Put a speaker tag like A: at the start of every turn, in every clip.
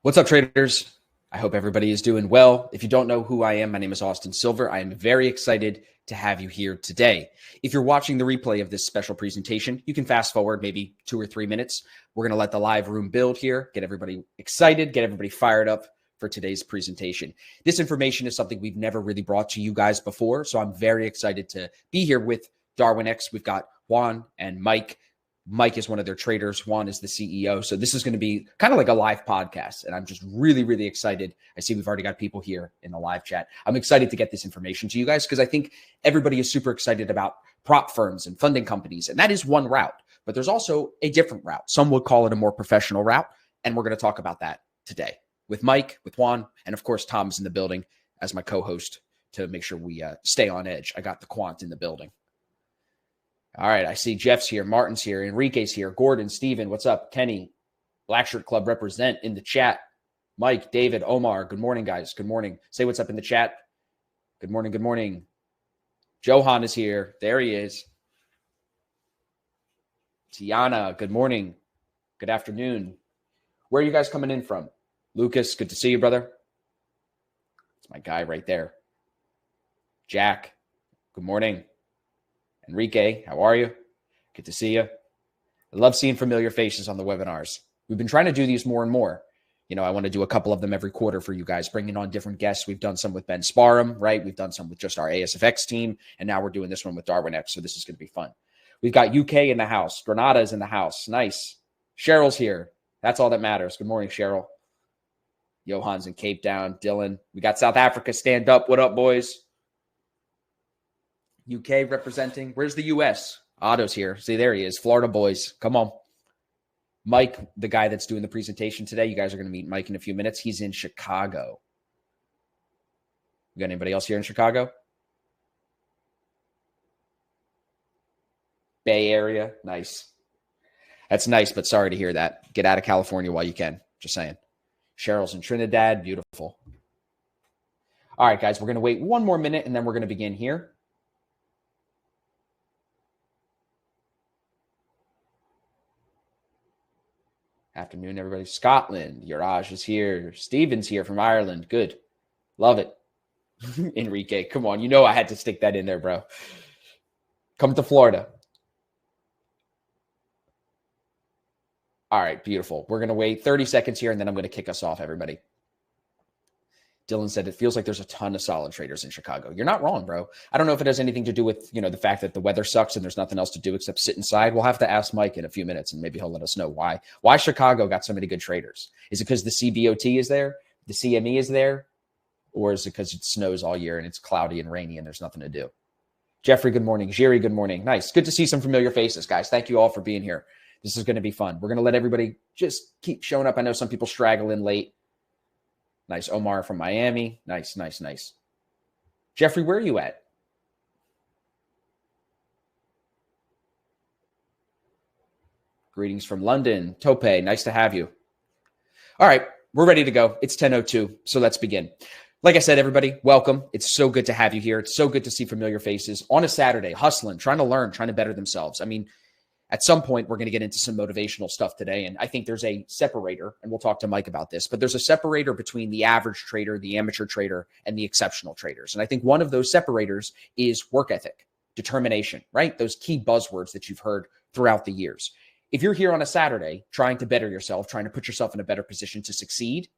A: What's up, traders? I hope everybody is doing well. If you don't know who I am, my name is Austin Silver. I am very excited to have you here today. If you're watching the replay of this special presentation, you can fast forward maybe 2 or 3 minutes. We're going to let the live room build here, get everybody excited, get everybody fired up for today's presentation. This information is something we've never really brought to you guys before, so I'm very excited to be here with Darwinex. We've got Juan and Mike. Mike is one of their traders. Juan is the CEO. So this is going to be kind of like a live podcast. And I'm just really, really excited. I see we've already got people here in the live chat. I'm excited to get this information to you guys because I think everybody is super excited about prop firms and funding companies. And that is one route. But there's also a different route. Some would call it a more professional route. And we're going to talk about that today with Mike, with Juan, and of course, Tom's in the building as my co-host to make sure we stay on edge. I got the quant in the building. All right, I see Jeff's here, Martin's here, Enrique's here, Gordon, Steven, what's up? Kenny, Black Shirt Club represent in the chat. Mike, David, Omar, good morning, guys. Good morning. Say what's up in the chat. Good morning, good morning. Johan is here. There he is. Tiana, good morning. Good afternoon. Where are you guys coming in from? Lucas, good to see you, brother. It's my guy right there. Jack, good morning. Enrique, how are you? Good to see you. I love seeing familiar faces on the webinars. We've been trying to do these more and more. You know, I want to do a couple of them every quarter for you guys, bringing on different guests. We've done some with Ben Sparham, right? We've done some with just our ASFX team, and now we're doing this one with Darwinex, so this is going to be fun. We've got UK in the house. Granada is in the house. Nice. Cheryl's here. That's all that matters. Good morning, Cheryl. Johan's in Cape Town. Dylan. We got South Africa. Stand up. What up, boys? UK representing. Where's the US? Otto's here. See, there he is. Florida boys. Come on. Mike, the guy that's doing the presentation today. You guys are going to meet Mike in a few minutes. He's in Chicago. You got anybody else here in Chicago? Bay Area. Nice. That's nice, but sorry to hear that. Get out of California while you can. Just saying. Cheryl's in Trinidad. Beautiful. All right, guys. We're going to wait one more minute, and then we're going to begin here. Afternoon, everybody. Scotland. Uraj is here. Steven's here from Ireland. Good. Love it. Enrique, come on. You know I had to stick that in there, bro. Come to Florida. All right, beautiful. We're going to wait 30 seconds here, and then I'm going to kick us off, everybody. Dylan said, it feels like there's a ton of solid traders in Chicago. You're not wrong, bro. I don't know if it has anything to do with, the fact that the weather sucks and there's nothing else to do except sit inside. We'll have to ask Mike in a few minutes, and maybe he'll let us know why Chicago got so many good traders. Is it because the CBOT is there? The CME is there? Or is it because it snows all year and it's cloudy and rainy and there's nothing to do? Jeffrey, good morning. Jerry, good morning. Nice. Good to see some familiar faces, guys. Thank you all for being here. This is going to be fun. We're going to let everybody just keep showing up. I know some people straggle in late. Nice. Omar from Miami. Nice, nice, nice. Jeffrey, where are you at? Greetings from London. Tope, nice to have you. All right, we're ready to go. It's 10:02, so let's begin. Like I said, everybody, welcome. It's so good to have you here. It's so good to see familiar faces on a Saturday, hustling, trying to learn, trying to better themselves. I mean, at some point, we're going to get into some motivational stuff today. And I think there's a separator, and we'll talk to Mike about this, but there's a separator between the average trader, the amateur trader, and the exceptional traders. And I think one of those separators is work ethic, determination, right? Those key buzzwords that you've heard throughout the years. If you're here on a Saturday trying to better yourself, trying to put yourself in a better position to succeed,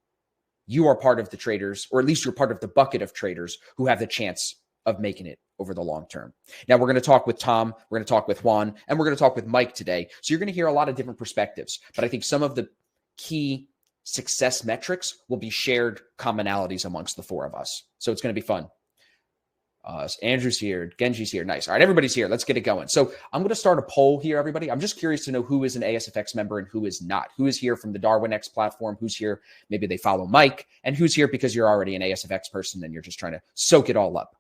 A: you are part of the traders, or at least you're part of the bucket of traders who have the chance of making it over the long term. Now, we're going to talk with Tom, we're going to talk with Juan, and we're going to talk with Mike today. So you're going to hear a lot of different perspectives, but I think some of the key success metrics will be shared commonalities amongst the four of us. So it's going to be fun. Andrew's here, Genji's here. Nice. All right, everybody's here. Let's get it going. So I'm going to start a poll here, everybody. I'm just curious to know who is an ASFX member and who is not. Who is here from the Darwinex platform? Who's here? Maybe they follow Mike. And who's here because you're already an ASFX person and you're just trying to soak it all up.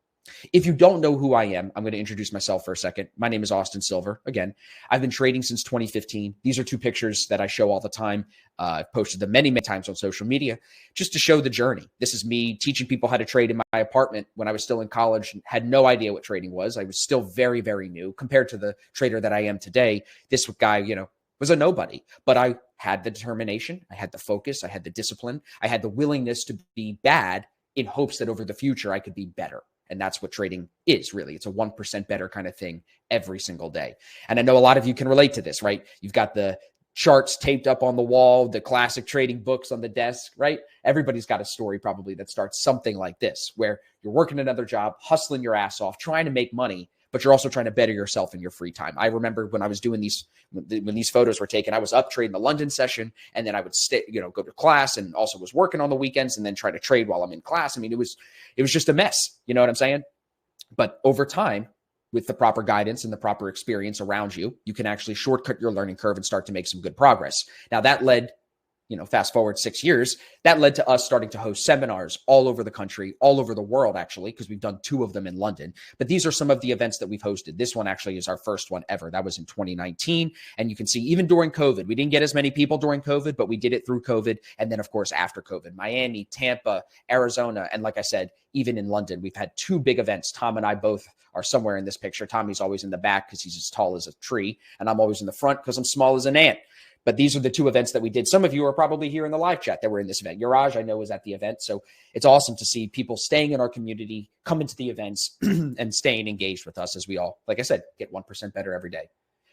A: If you don't know who I am, I'm going to introduce myself for a second. My name is Austin Silver. Again, I've been trading since 2015. These are two pictures that I show all the time. I've posted them many, many times on social media just to show the journey. This is me teaching people how to trade in my apartment when I was still in college and had no idea what trading was. I was still very, very new compared to the trader that I am today. This guy, was a nobody, but I had the determination, I had the focus, I had the discipline, I had the willingness to be bad in hopes that over the future I could be better. And that's what trading is really. It's a 1% better kind of thing every single day. And I know a lot of you can relate to this, right? You've got the charts taped up on the wall, the classic trading books on the desk, right? Everybody's got a story probably that starts something like this, where you're working another job, hustling your ass off, trying to make money, but you're also trying to better yourself in your free time. I remember when I was doing these, when these photos were taken, I was up trading the London session, and then I would stay, go to class, and also was working on the weekends, and then try to trade while I'm in class. I mean, it was just a mess. You know what I'm saying? But over time, with the proper guidance and the proper experience around you, you can actually shortcut your learning curve and start to make some good progress. Now that led, fast forward 6 years, that led to us starting to host seminars all over the country, all over the world, actually, because we've done 2 of them in London. But these are some of the events that we've hosted. This one actually is our first one ever. That was in 2019. And you can see even during COVID, we didn't get as many people during COVID, but we did it through COVID. And then, of course, after COVID, Miami, Tampa, Arizona. And like I said, even in London, we've had 2 big events. Tom and I both are somewhere in this picture. Tommy's always in the back because he's as tall as a tree. And I'm always in the front because I'm small as an ant. But these are the 2 events that we did. Some of you are probably here in the live chat that were in this event. Uraj, I know, was at the event. So it's awesome to see people staying in our community, coming to the events and staying engaged with us as we all, like I said, get 1% better every day.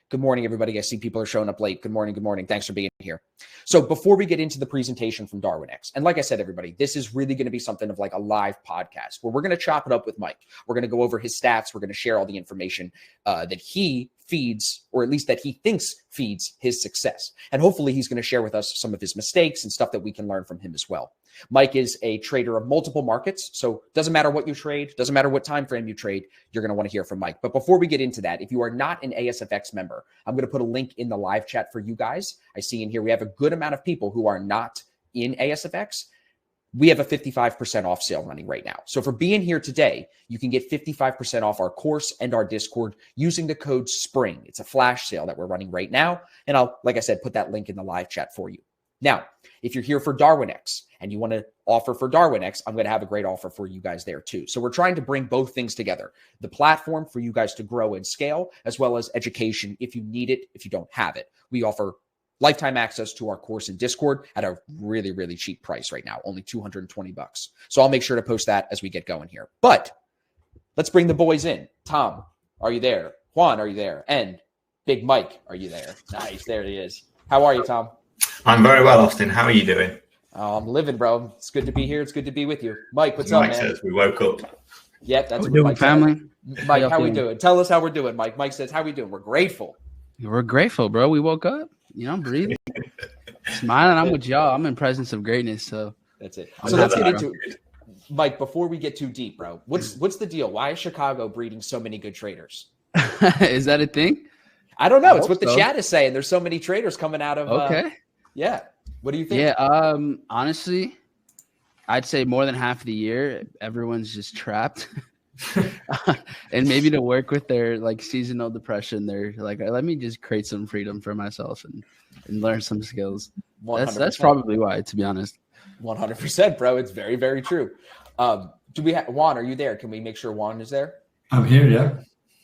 A: Good morning, everybody. I see people are showing up late. Good morning. Good morning. Thanks for being here. So before we get into the presentation from Darwinex, and like I said, everybody, this is really going to be something of like a live podcast where we're going to chop it up with Mike. We're going to go over his stats. We're going to share all the information that he feeds, or at least that he thinks feeds his success. And hopefully he's going to share with us some of his mistakes and stuff that we can learn from him as well. Mike is a trader of multiple markets. So it doesn't matter what you trade, doesn't matter what time frame you trade, you're going to want to hear from Mike. But before we get into that, if you are not an ASFX member, I'm going to put a link in the live chat for you guys. I see in here we have a good amount of people who are not in ASFX. We have a 55% off sale running right now. So for being here today, you can get 55% off our course and our Discord using the code SPRING. It's a flash sale that we're running right now. And I'll, like I said, put that link in the live chat for you. Now, if you're here for Darwinex and you want to offer for Darwinex, I'm going to have a great offer for you guys there too. So we're trying to bring both things together. The platform for you guys to grow and scale, as well as education if you need it, if you don't have it. We offer lifetime access to our course in Discord at a really, really cheap price right now, only $220. So I'll make sure to post that as we get going here. But let's bring the boys in. Tom, are you there? Juan, are you there? And Big Mike, are you there? Nice, there he is. How are you, Tom?
B: I'm very well, Austin. How are you doing?
A: Oh, I'm living, bro. It's good to be here. It's good to be with you. Mike, what's up,
B: Mike
A: man?
B: Says we woke up.
A: Yep, that's
C: what
A: we're doing,
C: family.
A: Mike, how we doing? Tell us how we're doing, Mike. Mike says, how we doing? We're grateful.
C: We're grateful, bro. We woke up. I'm breathing, smiling. I'm with y'all. I'm in presence of greatness. So
A: that's it. So let's get into it. Mike, before we get too deep, bro, what's the deal? Why is Chicago breeding so many good traders?
C: Is that a thing?
A: I don't know. It's what the chat is saying. There's so many traders coming out of.
C: Okay.
A: Yeah. What do you think?
C: Yeah. Honestly, I'd say more than half of the year, everyone's just trapped. And maybe to work with their like seasonal depression, they're like, let me just create some freedom for myself and learn some skills. That's probably why, to be honest.
A: 100%, bro. It's very, very true. Do we have Juan? Are you there? Can we make sure Juan is there?
D: I'm here. Yeah.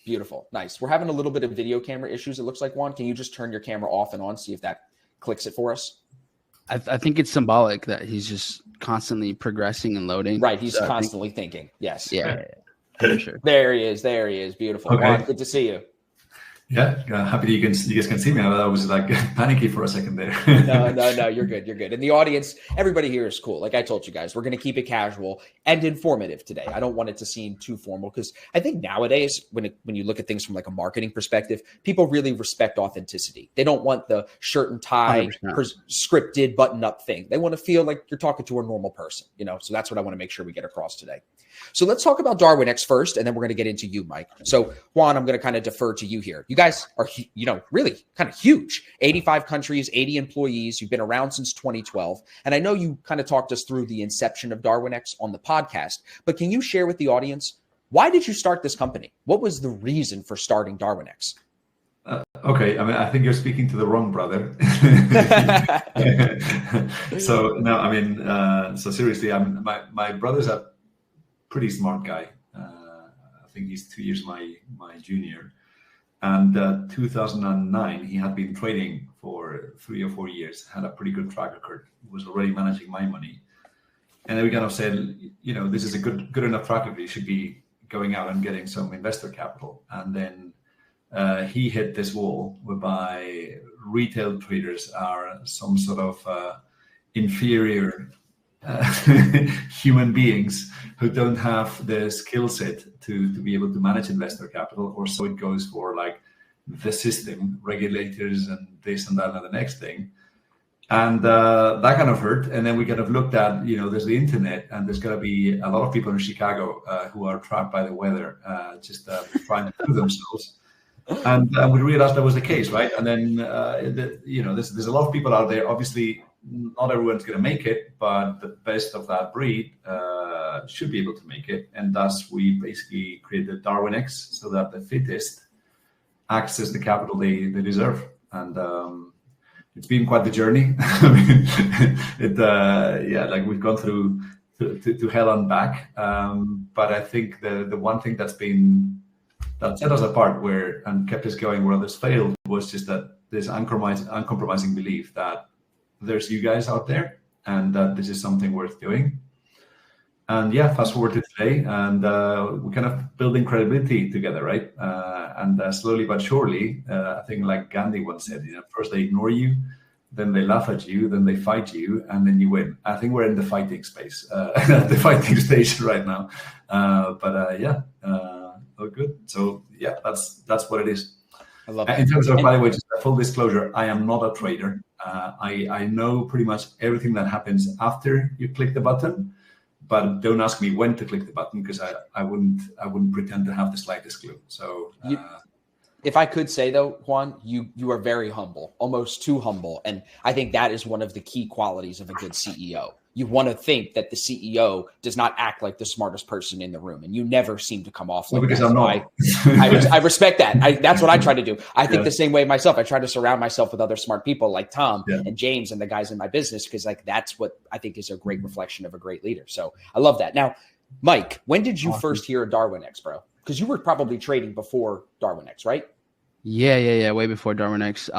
A: Beautiful. Nice. We're having a little bit of video camera issues. It looks like, Juan. Can you just turn your camera off and on? See if that clicks it for us.
C: I think it's symbolic that he's just constantly progressing and loading.
A: Right. He's constantly thinking. Yes.
C: Yeah. For sure.
A: There he is. There he is. Beautiful.
D: Okay.
A: Juan, good to see you.
D: Yeah, happy you guys can see me. I was like panicky for a second there.
A: No, you're good. You're good. And the audience, everybody here is cool. Like I told you guys, we're going to keep it casual and informative today. I don't want it to seem too formal because I think nowadays, when you look at things from like a marketing perspective, people really respect authenticity. They don't want the shirt and tie, scripted button-up thing. They want to feel like you're talking to a normal person, So that's what I want to make sure we get across today. So let's talk about Darwinex first, and then we're going to get into you, Mike. So Juan, I'm going to kind of defer to you here. You guys are, really kind of huge. 85 countries, 80 employees. You've been around since 2012. And I know you kind of talked us through the inception of Darwinex on the podcast, but can you share with the audience, why did you start this company? What was the reason for starting Darwinex?
D: Okay, I think you're speaking to the wrong brother. So no, so seriously, my brother's a pretty smart guy. I think he's 2 years my junior. And 2009, he had been trading for for 3 or 4 years, had a pretty good track record, was already managing my money. And then we kind of said, this is a good enough track record. You should be going out and getting some investor capital. And then he hit this wall whereby retail traders are some sort of inferior human beings who don't have the skill set to be able to manage investor capital, or so it goes for like the system, regulators, and this and that and the next thing. And that kind of hurt. And then we kind of looked at, there's the internet, and there's going to be a lot of people in Chicago who are trapped by the weather, just trying to prove themselves. And we realized that was the case, right? And then, there's a lot of people out there. Obviously, not everyone's going to make it, but the best of that breed should be able to make it. And thus, we basically created Darwinex so that the fittest access the capital they deserve. And it's been quite the journey. We've gone through to hell and back. But I think the one thing that set us apart and kept us going where others failed was just that this uncompromising belief that there's you guys out there and that this is something worth doing. And fast forward to today, and we're kind of building credibility together, right? And slowly but surely, I think like Gandhi once said, first they ignore you, then they laugh at you, then they fight you, and then you win. I think we're in the fighting space, the fighting stage right now. Oh, good. So that's what it is.
A: I love it.
D: In terms of, by the way, just a full disclosure, I am not a trader. I know pretty much everything that happens after you click the button, but don't ask me when to click the button because I wouldn't pretend to have the slightest clue. So
A: if I could say though, Juan, you are very humble, almost too humble. And I think that is one of the key qualities of a good CEO. You want to think that the CEO does not act like the smartest person in the room, and you never seem to come off like
D: because
A: that.
D: I'm not.
A: I respect that. That's what I try to do. I think the same way myself. I try to surround myself with other smart people like Tom and James and the guys in my business, because like that's what I think is a great reflection of a great leader. So I love that. Now, Mike, when did you first hear of Darwinex, bro? Because you were probably trading before Darwinex, right?
C: Yeah. Way before Darwinex.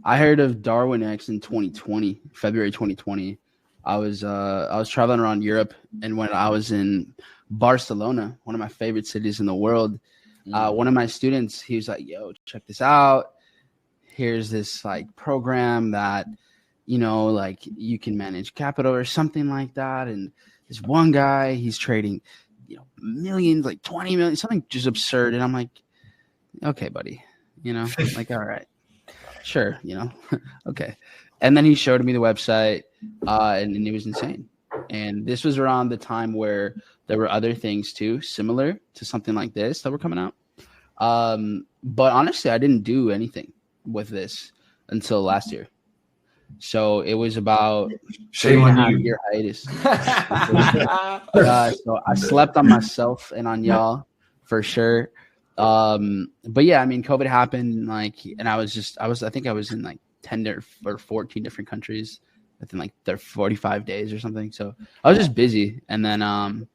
C: I heard of Darwinex in 2020, February 2020. I was traveling around Europe, and when I was in Barcelona, one of my favorite cities in the world, one of my students, he was like, "Yo, check this out. Here's this like program that, like you can manage capital or something like that." And this one guy, he's trading, millions, like 20 million, something just absurd. And I'm like, "Okay, buddy, like, all right, sure, okay." And then he showed me the website, and it was insane. And this was around the time where there were other things too, similar to something like this that were coming out. But honestly, I didn't do anything with this until last year. So it was about 3.5-year hiatus. So I slept on myself and on y'all for sure. But yeah, I mean, COVID happened, and I think I was in like 10 or 14 different countries within like 45 days or something. So I was just busy. And then, I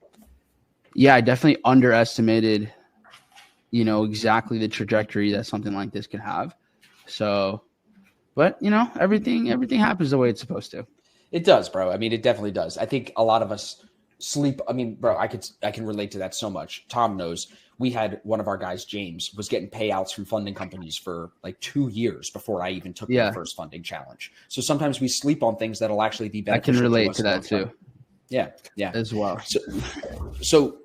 C: definitely underestimated, exactly the trajectory that something like this could have. So, but everything happens the way it's supposed to.
A: It does, bro. I mean, it definitely does. I think a lot of us sleep. I mean, bro, I can relate to that so much. Tom knows. We had one of our guys, James, was getting payouts from funding companies for like 2 years before I even took the first funding challenge. So sometimes we sleep on things that'll actually be beneficial.
C: I can relate to that too.
A: Yeah.
C: As well.
A: So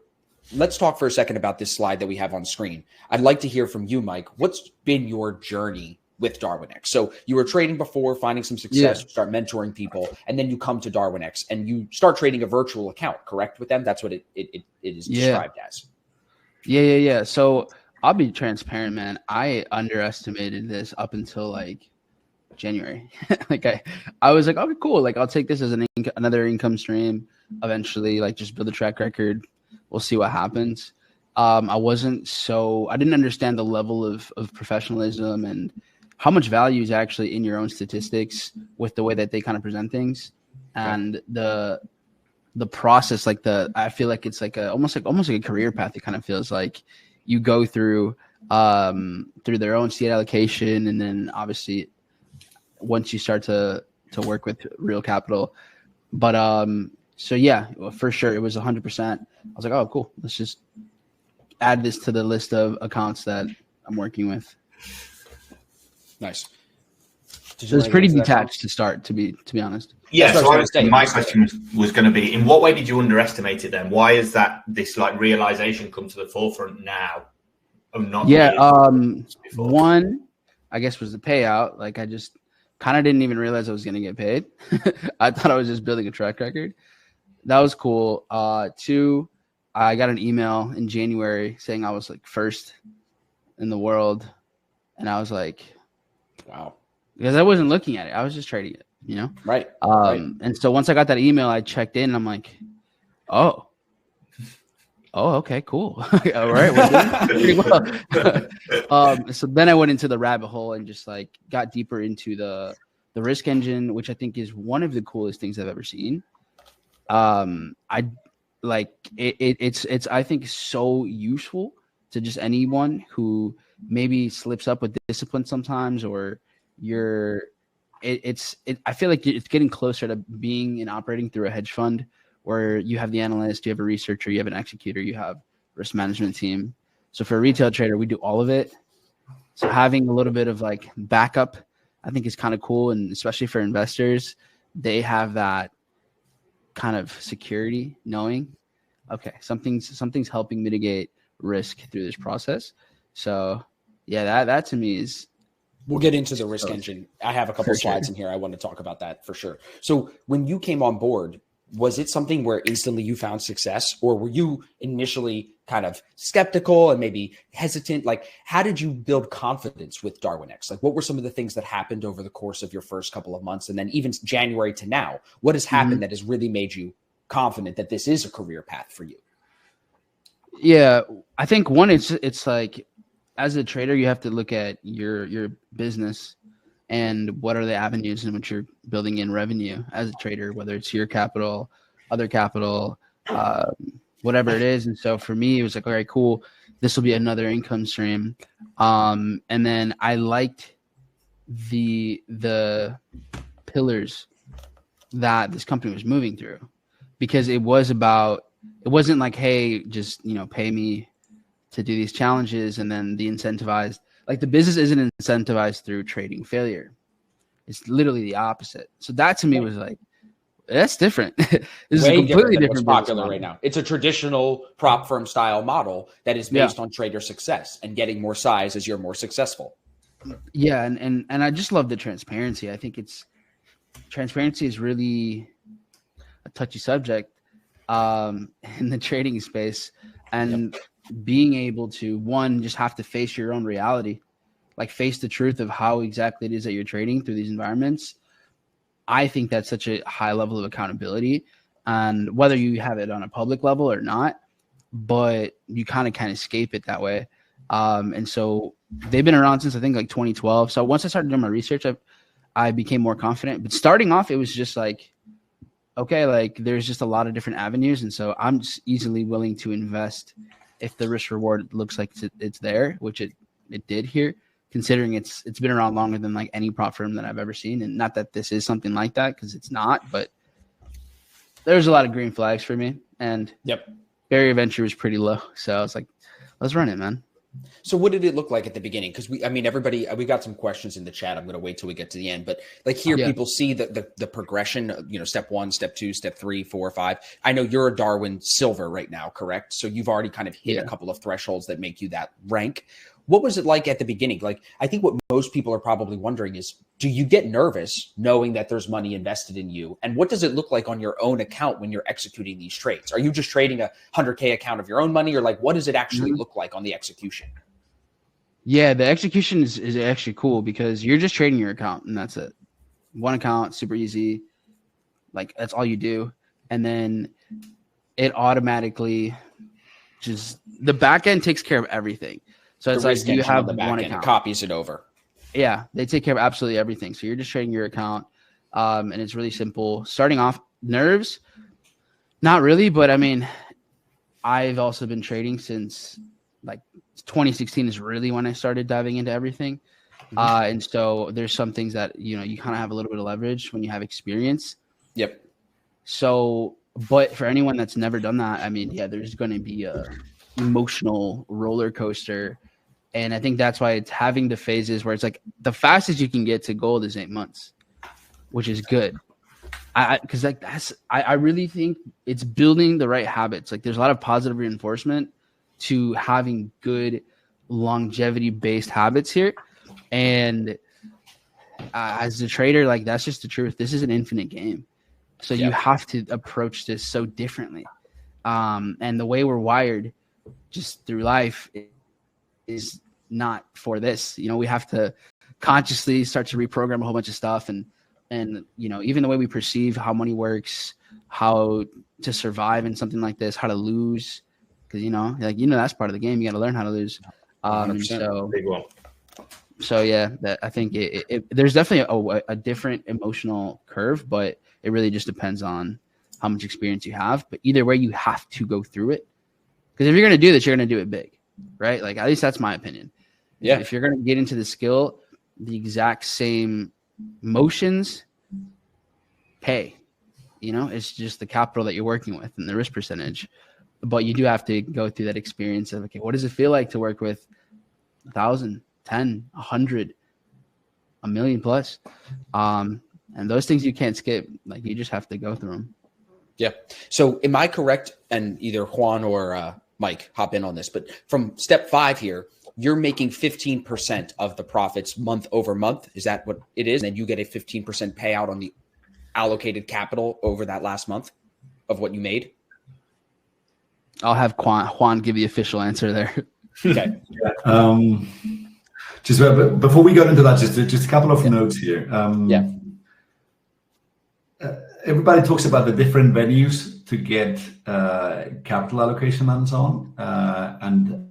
A: let's talk for a second about this slide that we have on screen. I'd like to hear from you, Mike. What's been your journey with Darwinex? So you were trading before, finding some success, you start mentoring people, and then you come to Darwinex and you start trading a virtual account, correct, with them? That's what it is described as.
C: Yeah. So I'll be transparent, man. I underestimated this up until like January. I was like, okay, cool. Like I'll take this as another income stream eventually, like just build a track record. We'll see what happens. I didn't understand the level of professionalism and how much value is actually in your own statistics with the way that they kind of present things. And the process, I feel like it's like almost like a career path. It kind of feels like you go through their own seat allocation, and then obviously once you start to work with real capital. But so yeah, for sure, it was 100%. I was like, oh, cool. Let's just add this to the list of accounts that I'm working with.
A: Nice.
C: So it's pretty detached to start, to be honest.
B: Yeah. So my question was going to be, in what way did you underestimate it then? Why is that this like realization come to the forefront now?
C: One, I guess, was the payout. Like I just kind of didn't even realize I was going to get paid. I thought I was just building a track record. That was cool. Two, I got an email in January saying I was like first in the world. And I was like,
A: wow. Because
C: I wasn't looking at it. I was just trading it, you know?
A: Right.
C: And so once I got that email, I checked in and I'm like, oh, okay, cool. All right. We're doing pretty well. So then I went into the rabbit hole and just like got deeper into the risk engine, which I think is one of the coolest things I've ever seen. I like it's I think so useful to just anyone who maybe slips up with discipline sometimes, or I feel like it's getting closer to being and operating through a hedge fund where you have the analyst, you have a researcher, you have an executor, you have risk management team. So for a retail trader, we do all of it. So having a little bit of like backup, I think is kind of cool. And especially for investors, they have that kind of security knowing, okay, something's helping mitigate risk through this process. So yeah, that to me is.
A: We'll get into the risk engine. I have a couple slides in here. I want to talk about that for sure. So when you came on board, was it something where instantly you found success, or were you initially kind of skeptical and maybe hesitant? Like, how did you build confidence with Darwinex? Like, what were some of the things that happened over the course of your first couple of months? And then even January to now, what has happened that has really made you confident that this is a career path for you?
C: Yeah, I think one, it's like, as a trader, you have to look at your business and what are the avenues in which you're building in revenue as a trader, whether it's your capital, other capital, whatever it is. And so for me, it was like, all right, cool. This will be another income stream. And then I liked the pillars that this company was moving through, because it wasn't like, hey, just, pay me to do these challenges. And then the incentivized, like the business isn't incentivized through trading failure. It's literally the opposite. So that to me was like, that's different. This is a completely different
A: popular right now. It's a traditional prop firm style model that is based on trader success and getting more size as you're more successful.
C: Yeah. And I just love the transparency. I think transparency is really a touchy subject in the trading space. And being able to, one, just have to face your own reality, like face the truth of how exactly it is that you're trading through these environments. I think that's such a high level of accountability, and whether you have it on a public level or not, but you kind of can't escape it that way. And so they've been around since I think like 2012. So once I started doing my research, I became more confident. But starting off, it was just like, okay, like there's just a lot of different avenues. And so I'm just easily willing to invest if the risk reward looks like it's there, which it did here, considering it's been around longer than like any prop firm that I've ever seen. And not that this is something like that, because it's not, but there's a lot of green flags for me. And barrier of entry was pretty low. So I was like, let's run it, man.
A: So what did it look like at the beginning? Because everybody, we got some questions in the chat. I'm going to wait till we get to the end, but like here, people see the progression, step 1, step 2, step 3, 4, 5. I know you're a Darwin Silver right now, correct? So you've already kind of hit a couple of thresholds that make you that rank. What was it like at the beginning? Like, I think what most people are probably wondering is, do you get nervous knowing that there's money invested in you? And what does it look like on your own account when you're executing these trades? Are you just trading a 100K account of your own money, or like, what does it actually look like on the execution?
C: Yeah, the execution is actually cool, because you're just trading your account and that's it. One account, super easy. Like, that's all you do. And then it automatically just, the back end takes care of everything. So it's like, you have
A: the back
C: one
A: end,
C: account.
A: it copies it over.
C: Yeah, they take care of absolutely everything. So you're just trading your account, and it's really simple. Starting off, nerves, not really, but I mean, I've also been trading since like 2016 is really when I started diving into everything. And so there's some things that, you kind of have a little bit of leverage when you have experience.
A: Yep.
C: So, but for anyone that's never done that, I mean, yeah, there's going to be a emotional roller coaster. And I think that's why it's having the phases where it's like the fastest you can get to gold is 8 months, which is good. Because I really think it's building the right habits. Like there's a lot of positive reinforcement to having good longevity-based habits here. And as a trader, like that's just the truth. This is an infinite game. So you have to approach this so differently. And the way we're wired just through life is not for this. We have to consciously start to reprogram a whole bunch of stuff. And even the way we perceive how money works, how to survive in something like this, how to lose. Because, that's part of the game. You got to learn how to lose.
B: Big one.
C: So yeah, I think there's definitely a different emotional curve, but it really just depends on how much experience you have. But either way, you have to go through it, because if you're going to do this, you're going to do it big, right? Like at least that's my opinion.
A: Yeah.
C: If you're going to get into the skill, the exact same motions pay. It's just the capital that you're working with and the risk percentage. But you do have to go through that experience of, okay, what does it feel like to work with 1,000, 10, 100, a million plus? And those things you can't skip. Like you just have to go through them.
A: Yeah. So am I correct? And either Juan or Mike hop in on this, but from step 5 here, you're making 15% of the profits month over month. Is that what it is? And then you get a 15% payout on the allocated capital over that last month of what you made?
C: I'll have Juan give the official answer there.
A: Okay.
D: Just before we go into that, just a couple of notes here. Everybody talks about the different venues to get capital allocation and so on. And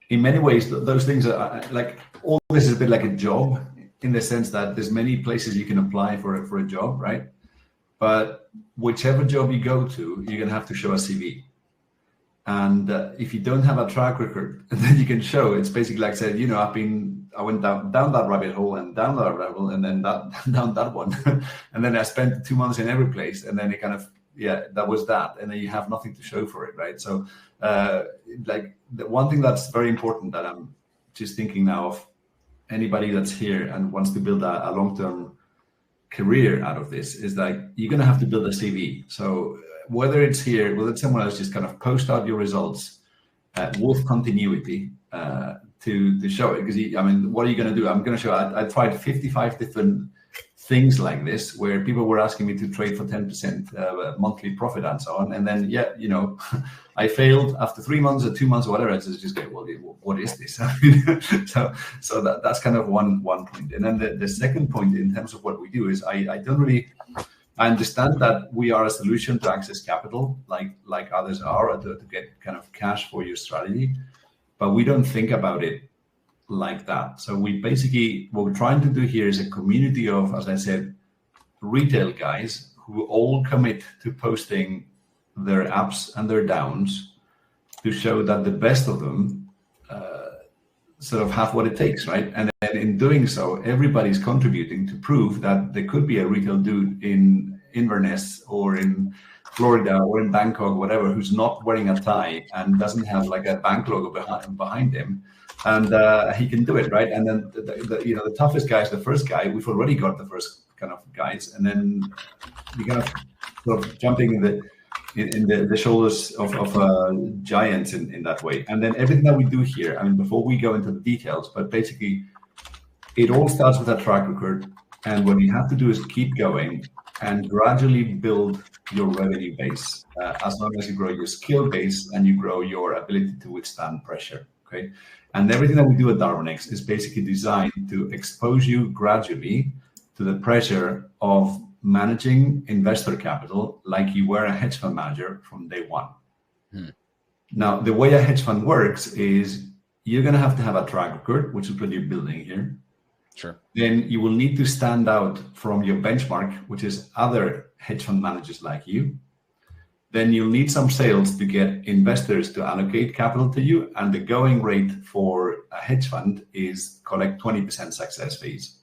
D: in many ways, those things are like, all this is a bit like a job in the sense that there's many places you can apply for a job, right? But whichever job you go to, you're gonna have to show a CV. And if you don't have a track record, then you can show. It's basically like I said, I went down that rabbit hole and down that rabbit hole and then down that one. And then I spent 2 months in every place. And then it kind of, that was that. And then you have nothing to show for it, right? So the one thing that's very important that I'm just thinking now of anybody that's here and wants to build a long-term career out of this is like, you're going to have to build a CV. So whether it's here, whether it's somewhere else, just kind of post out your results with continuity to show it. Because what are you going to do? I'm going to show. I tried 55 different things like this where people were asking me to trade for 10% monthly profit and so on, and then I failed after 3 months or 2 months or whatever. I just go, well, what is this? so that's kind of one point. And then the second point in terms of what we do is I understand that we are a solution to access capital, like others are, to get kind of cash for your strategy, but we don't think about it like that. So we basically, what we're trying to do here is a community of, as I said, retail guys who all commit to posting their ups and their downs to show that the best of them sort of have what it takes, right? And then in doing so, everybody's contributing to prove that there could be a retail dude in Inverness or in Florida or in Bangkok, whatever, who's not wearing a tie and doesn't have like a bank logo behind him, and he can do it, right? And then the toughest guy is the first guy. We've already got the first kind of guys, and then you kind of sort of jumping in the shoulders of giants in that way. And then everything that we do here, before we go into the details, but basically it all starts with a track record, and what you have to do is keep going and gradually build your revenue base as long as you grow your skill base and you grow your ability to withstand pressure, okay? And everything that we do at Darwinex is basically designed to expose you gradually to the pressure of managing investor capital like you were a hedge fund manager from day one. Now, the way a hedge fund works is you're going to have a track record, which is what you're building here.
A: Sure.
D: Then you will need to stand out from your benchmark, which is other hedge fund managers like you. Then you'll need some sales to get investors to allocate capital to you, and the going rate for a hedge fund is collect 20% success fees.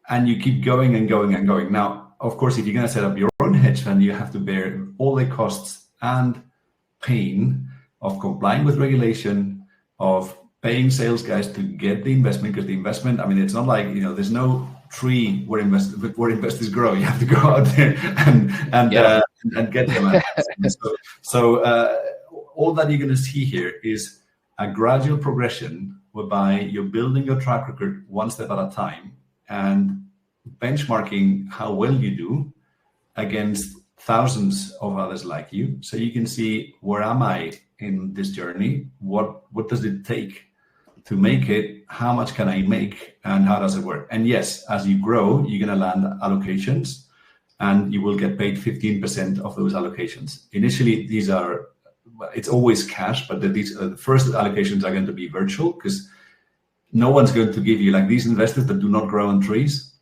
D: And you keep going and going and going. Now, of course, if you're going to set up your own hedge fund, you have to bear all the costs and pain of complying with regulation, of paying sales guys to get the investment, because the investment, I mean, it's not like, there's no tree where investors grow. You have to go out there and get them. So all that you're going to see here is a gradual progression whereby you're building your track record one step at a time and benchmarking how well you do against thousands of others like you. So you can see, where am I in this journey? What does it take to make it? How much can I make? And how does it work? And yes, as you grow, you're going to land allocations and you will get paid 15% of those allocations. Initially, it's always cash, but the first allocations are going to be virtual, because no one's going to give you, like these investors that do not grow on trees,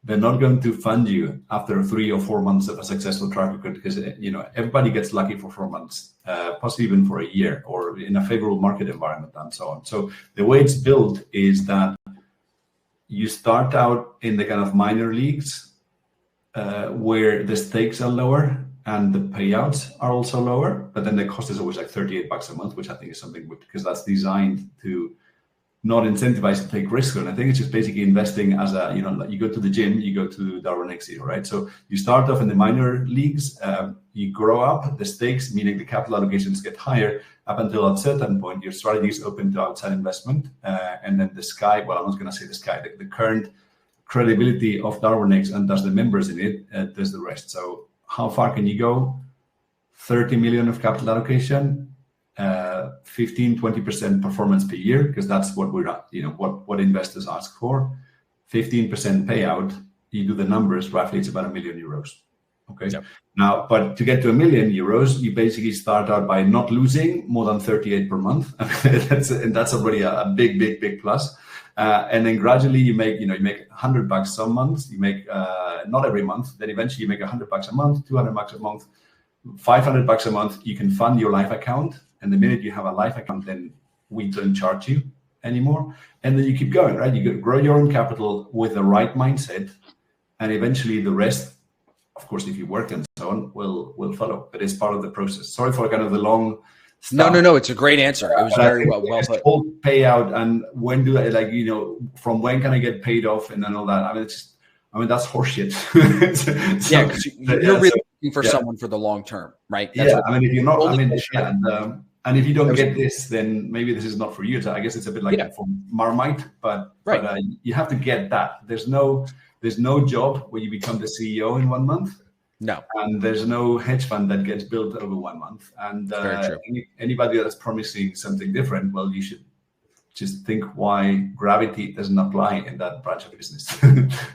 D: they're not going to fund you after 3 or 4 months of a successful track record, because everybody gets lucky for 4 months, possibly even for a year, or in a favorable market environment and so on. So the way it's built is that you start out in the kind of minor leagues where the stakes are lower and the payouts are also lower, but then the cost is always like $38 a month, which I think is something because that's designed to not incentivize to take risks. And I think it's just basically investing as you go to the gym, you go to Darwinex, right? So you start off in the minor leagues, you grow up, the stakes, meaning the capital allocations get higher up until at a certain point, your strategy is open to outside investment. And then the sky, well, I'm not going to say the sky, the current credibility of Darwinex and thus the members in it does the rest. So how far can you go? 30 million of capital allocation, 15-20% performance per year, because that's what we're what investors ask for. 15% payout, you do the numbers, roughly it's about €1 million. Okay. Yep. Now, but to get to €1 million, you basically start out by not losing more than 38 per month. that's already a big plus. And then gradually you make $100 some months, you make not every month, then eventually you make $100 a month, $200 a month, $500 a month. You can fund your life account. And the minute you have a life account, then we don't charge you anymore. And then you keep going, right? You grow your own capital with the right mindset. And eventually the rest, of course, if you work and so on, will follow. But it's part of the process. Sorry for kind of the long stuff.
A: No. It's a great answer. It was very well put.
D: Whole payout and when do I from when can I get paid off and then all that. I mean, that's horseshit.
A: You're really looking for someone for the long term, right?
D: That's if you're not, and if you don't get this, then maybe this is not for you. So I guess it's a bit like for Marmite, but you have to get that. There's no job where you become the CEO in 1 month.
A: No.
D: And there's no hedge fund that gets built over 1 month. And anybody that's promising something different, well, you should just think why gravity doesn't apply in that branch of business.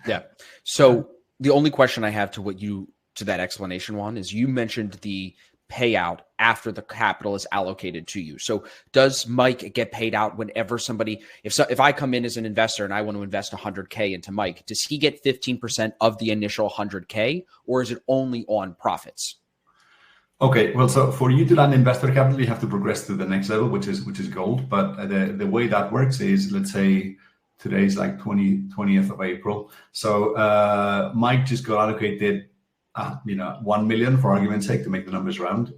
A: Yeah. So the only question I have to that explanation, Juan, is you mentioned the payout after the capital is allocated to you. So does Mike get paid out whenever somebody, if I come in as an investor and I want to invest 100K into Mike, does he get 15% of the initial 100K, or is it only on profits?
D: Okay, well, so for you to land investor capital, you have to progress to the next level, which is gold. But the way that works is, let's say today's like 20th of April. So Mike just got allocated 1 million for argument's sake, to make the numbers round.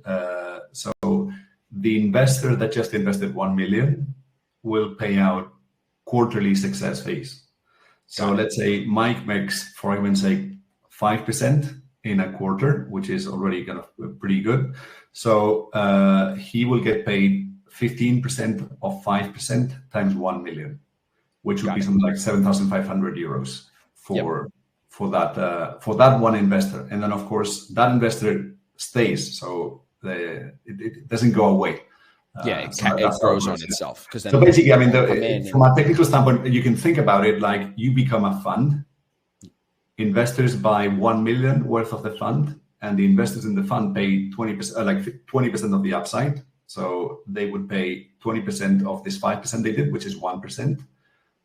D: So the investor that just invested 1 million will pay out quarterly success fees. So let's say Mike makes, for argument's sake, 5% in a quarter, which is already kind of pretty good. So he will get paid 15% of 5% times 1 million, which would be something like 7,500 euros for that one investor. And then of course that investor stays, so it doesn't go away.
A: It grows on itself.
D: So basically, I mean, from a technical standpoint, you can think about it like you become a fund. Investors buy 1 million worth of the fund, and the investors in the fund pay 20%, like 20% of the upside. So they would pay 20% of this 5% they did, which is 1%,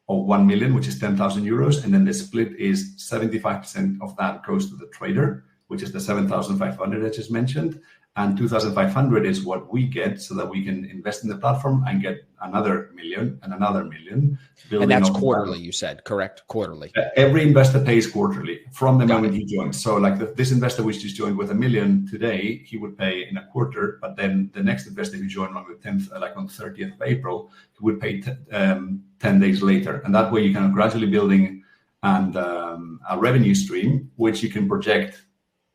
D: or 1 million, which is 10,000 euros. And then the split is 75% of that goes to the trader, which is the 7,500 I just mentioned. and 2,500 is what we get, so that we can invest in the platform and get another million and another million.
A: And that's quarterly, you said, correct? Quarterly.
D: Every investor pays quarterly from the moment he joins. So like this investor which just joined with $1 million today, he would pay in a quarter, but then the next investor who joined on the 10th, like on 30th of April, he would pay 10 days later. And that way you kind of gradually building and a revenue stream, which you can project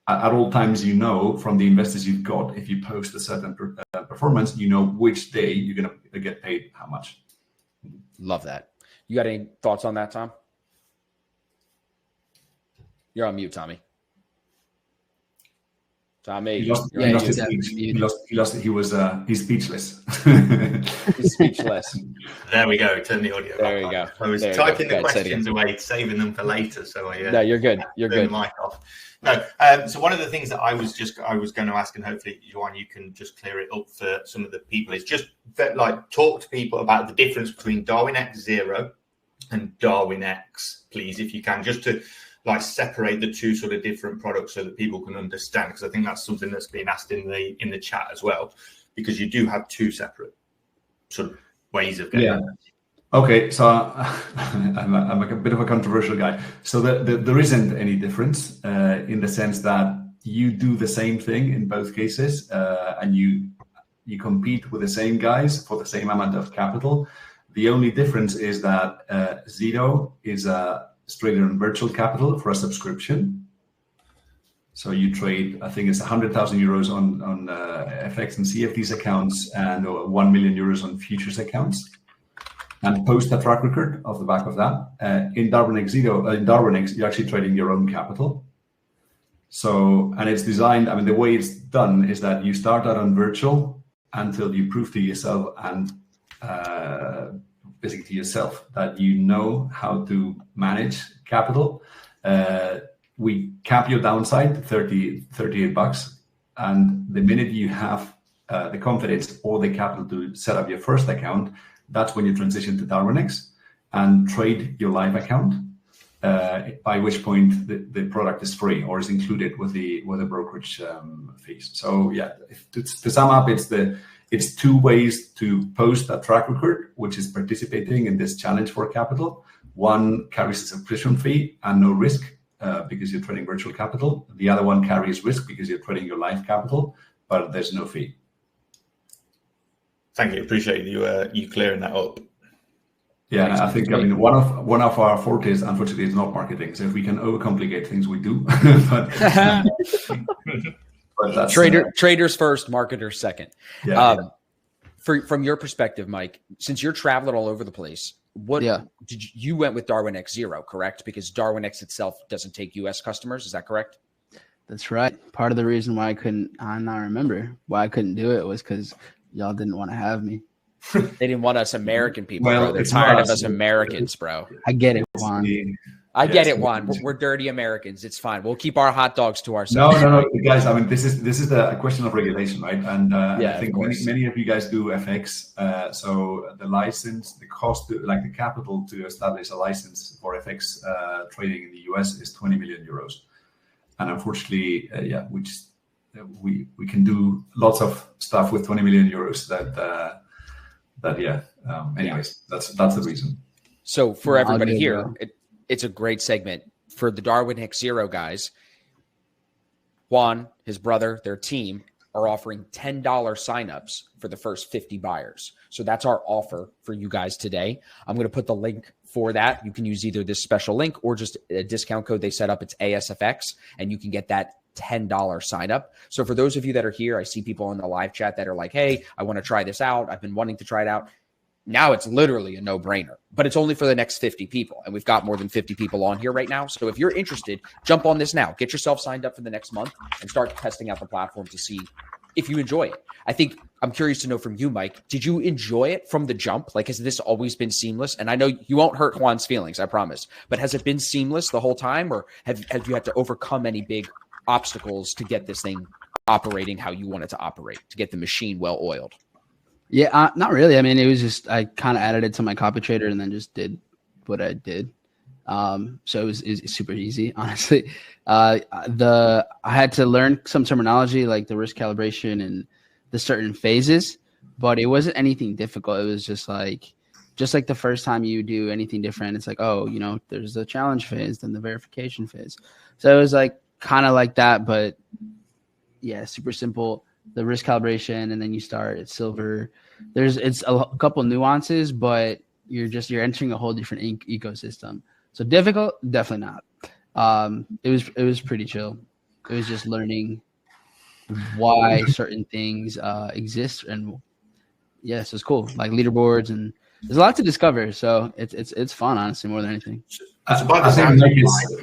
D: at all times, from the investors you've got. If you post a certain performance, which day you're going to get paid how much.
A: Love that. You got any thoughts on that, Tom? You're on mute, Tommy. Tommy.
D: He's speechless.
A: He's speechless.
B: There we go. Turn the audio.
A: There we go.
B: I was typing the questions away, saving them for later. So
A: no, you're good. You're good.
B: The mic off. No. So one of the things that I was going to ask, and hopefully, Juan, you can just clear it up for some of the people, is just that, like, talk to people about the difference between Darwinex Zero and Darwinex, please, if you can, just to like separate the two sort of different products so that people can understand, because I think that's something that's been asked in the chat as well, because you do have two separate sort of ways of getting it.
D: Okay, so I'm a bit of a controversial guy. So there isn't any difference in the sense that you do the same thing in both cases, and you compete with the same guys for the same amount of capital. The only difference is that Zero is traded on virtual capital for a subscription. So you trade, I think it's 100,000 euros on FX and CFDs accounts, and 1 million euros on futures accounts, and post a track record off the back of that. In Darwinex, you're actually trading your own capital. So, and it's designed, the way it's done is that you start out on virtual until you prove to yourself and basically to yourself that you know how to manage capital. We cap your downside to $38, and the minute you have the confidence or the capital to set up your first account, that's when you transition to Darwinex and trade your live account, by which point the product is free or is included with the brokerage fees. So yeah, to sum up, it's two ways to post a track record, which is participating in this challenge for capital. One carries a subscription fee and no risk because you're trading virtual capital. The other one carries risk because you're trading your live capital, but there's no fee.
B: Thank you. Appreciate you clearing that up.
D: Yeah, I think one of our fortes, unfortunately, is not marketing. So if we can overcomplicate things, we do. but that's,
A: traders first, marketers second. From your perspective, Mike, since you're traveling all over the place, you went with Darwinex Zero, correct? Because Darwinex itself doesn't take U.S. customers. Is that correct?
C: That's right. Part of the reason why I couldn't do it was because y'all didn't want to have me.
A: They didn't want us American people, bro. They're tired of us Americans, bro.
C: I get it, Juan.
A: I get it, Juan. We're dirty Americans. It's fine. We'll keep our hot dogs to ourselves.
D: No, guys. This is a question of regulation, right? And I think many of you guys do FX. So the license, the cost, like the capital to establish a license for FX trading in the US is 20 million euros. And unfortunately, we can do lots of stuff with 20 million euros. Anyways, that's the reason.
A: So for everybody here, it's a great segment for the Darwinex Zero guys. Juan, his brother, their team are offering $10 signups for the first 50 buyers. So that's our offer for you guys today. I'm going to put the link for that. You can use either this special link or just a discount code they set up. It's ASFX, and you can get that $10 sign up. So for those of you that are here, I see people in the live chat that are like, hey, I want to try this out. I've been wanting to try it out. Now it's literally a no-brainer, but it's only for the next 50 people. And we've got more than 50 people on here right now. So if you're interested, jump on this now. Get yourself signed up for the next month and start testing out the platform to see if you enjoy it. I'm curious to know from you, Mike, did you enjoy it from the jump? Like, has this always been seamless? And I know you won't hurt Juan's feelings, I promise, but has it been seamless the whole time, or have you had to overcome any big obstacles to get this thing operating how you want it to operate, to get the machine well oiled?
C: Yeah, not really. It was just, I kind of added it to my copy trader and then just did what I did. So it was super easy, honestly. I had to learn some terminology like the risk calibration and the certain phases, but it wasn't anything difficult. It was just like the first time you do anything different, it's like, oh, there's the challenge phase, then the verification phase. So it was like kind of like that, but yeah, super simple. The risk calibration, and then you start at silver. It's a couple nuances, but you're entering a whole different ecosystem. So difficult, definitely not. It was pretty chill. It was just learning why certain things exist, and yes, it's cool. Like leaderboards, and there's a lot to discover. So it's fun, honestly, more than anything.
D: I think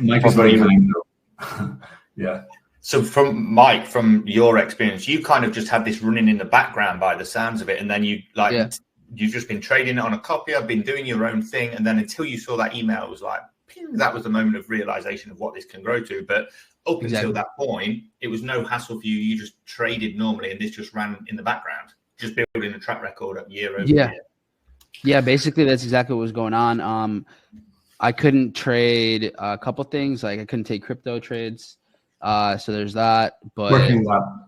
D: Mike is very kind though. Yeah.
B: So from your experience, you kind of just had this running in the background by the sounds of it, and then you've just been trading it on a copy. I've been doing your own thing, and then until you saw that email, it was like, ping, that was the moment of realization of what this can grow to. But up until that point, it was no hassle for you. You just traded normally, and this just ran in the background, just building a track record up year over year.
C: Yeah, basically that's exactly what was going on. I couldn't trade a couple things, like I couldn't take crypto trades. So there's that, but
D: working on that.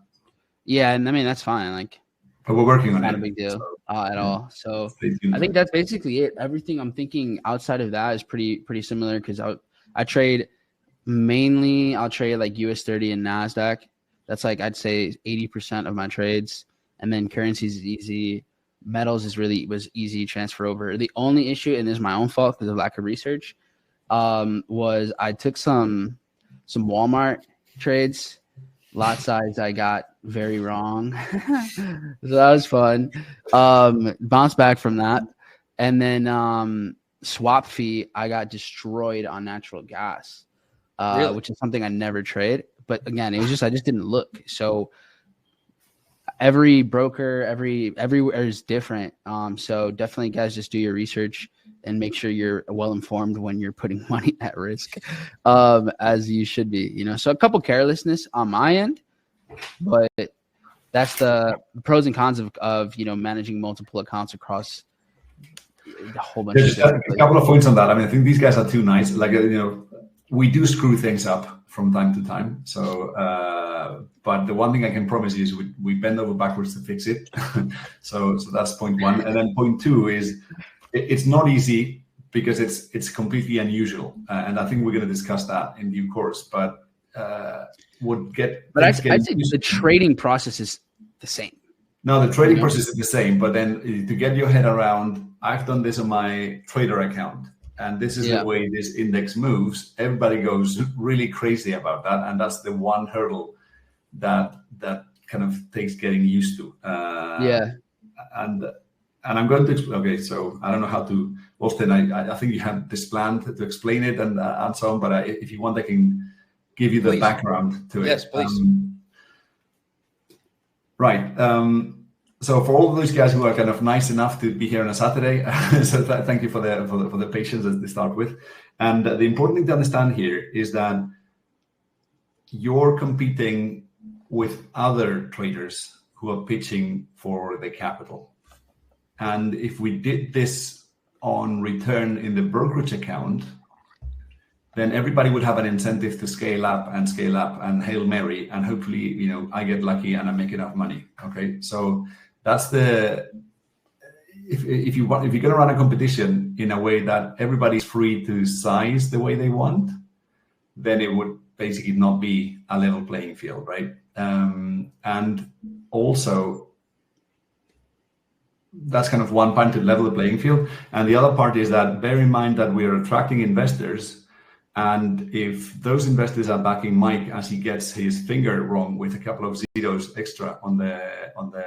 C: Yeah, and I mean that's fine. Like,
D: but we're working on it.
C: Not a big deal at all. So I think that's basically it. Everything I'm thinking outside of that is pretty similar because I trade mainly. I'll trade like US30 and NASDAQ. That's like I'd say 80% of my trades, and then currencies is easy. Metals was easy to transfer over. The only issue, and this is my own fault because of lack of research, was I took some Walmart trades. Lot size I got very wrong. So that was fun. Bounced back from that. And then swap fee, I got destroyed on natural gas, really? Which is something I never trade. But again, it was just I just didn't look. So every broker, everywhere is different. So definitely, guys, just do your research and make sure you're well informed when you're putting money at risk, as you should be. So a couple carelessness on my end, but that's the pros and cons of managing multiple accounts across a whole bunch.
D: There's a couple of points on that. I mean, I think these guys are too nice. Like we do screw things up from time to time. So, but the one thing I can promise you is we bend over backwards to fix it. so that's point one. And then point two is it's not easy because it's completely unusual. And I think we're going to discuss that in due course. But I'd say the trading process is the same. No, the trading process is the same. But then to get your head around, I've done this on my trader account. And this is the way this index moves. Everybody goes really crazy about that. And that's the one hurdle that kind of takes getting used to. And I'm going to, okay, so I don't know how to, Austin, I think you have this plan to explain it and so on, but if you want, I can give you the background to it.
A: Yes, please.
D: Right. So for all of those guys who are kind of nice enough to be here on a Saturday, so thank you for the patience as they start with. And the important thing to understand here is that you're competing with other traders who are pitching for the capital. And if we did this on return in the brokerage account, then everybody would have an incentive to scale up and Hail Mary, and hopefully, I get lucky and I make enough money. Okay, so that's if you're going to run a competition in a way that everybody's free to size the way they want, then it would basically not be a level playing field, right? And also, that's kind of one part to level the playing field. And the other part is that bear in mind that we're attracting investors. And if those investors are backing Mike as he gets his finger wrong with a couple of zeros extra on the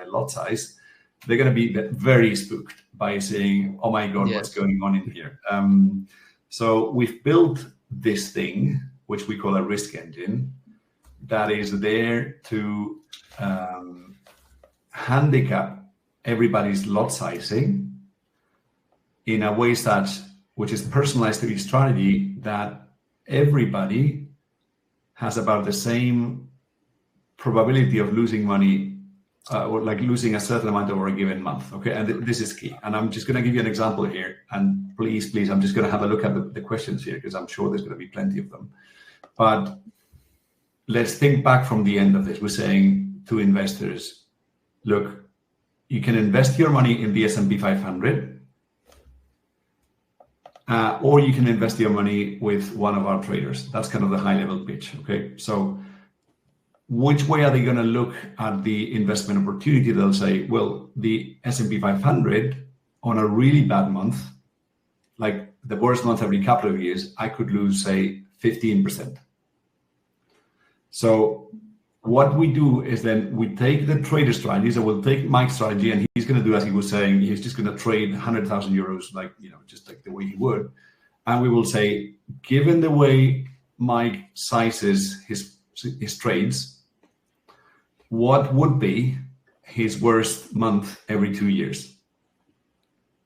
D: lot size, they're going to be very spooked by saying, "Oh my God, what's going on in here?" So we've built this thing, which we call a risk engine, that is there to handicap everybody's lot sizing in a way which is personalized to each strategy, that everybody has about the same probability of losing money or like losing a certain amount over a given month. Okay, and this is key. And I'm just going to give you an example here, and please, I'm just going to have a look at the questions here because I'm sure there's going to be plenty of them. But let's think back from the end of this. We're saying to investors, look, you can invest your money in the S&P 500, or you can invest your money with one of our traders. That's kind of the high-level pitch, okay? So which way are they going to look at the investment opportunity? They'll say, well, the S&P 500 on a really bad month, like the worst month every couple of years, I could lose, say, 15%. So what we do is then we take the trader strategy. So we'll take Mike's strategy, and he's going to do, as he was saying, he's just going to trade 100,000 euros, like, just like the way he would. And we will say, given the way Mike sizes his trades, what would be his worst month every 2 years?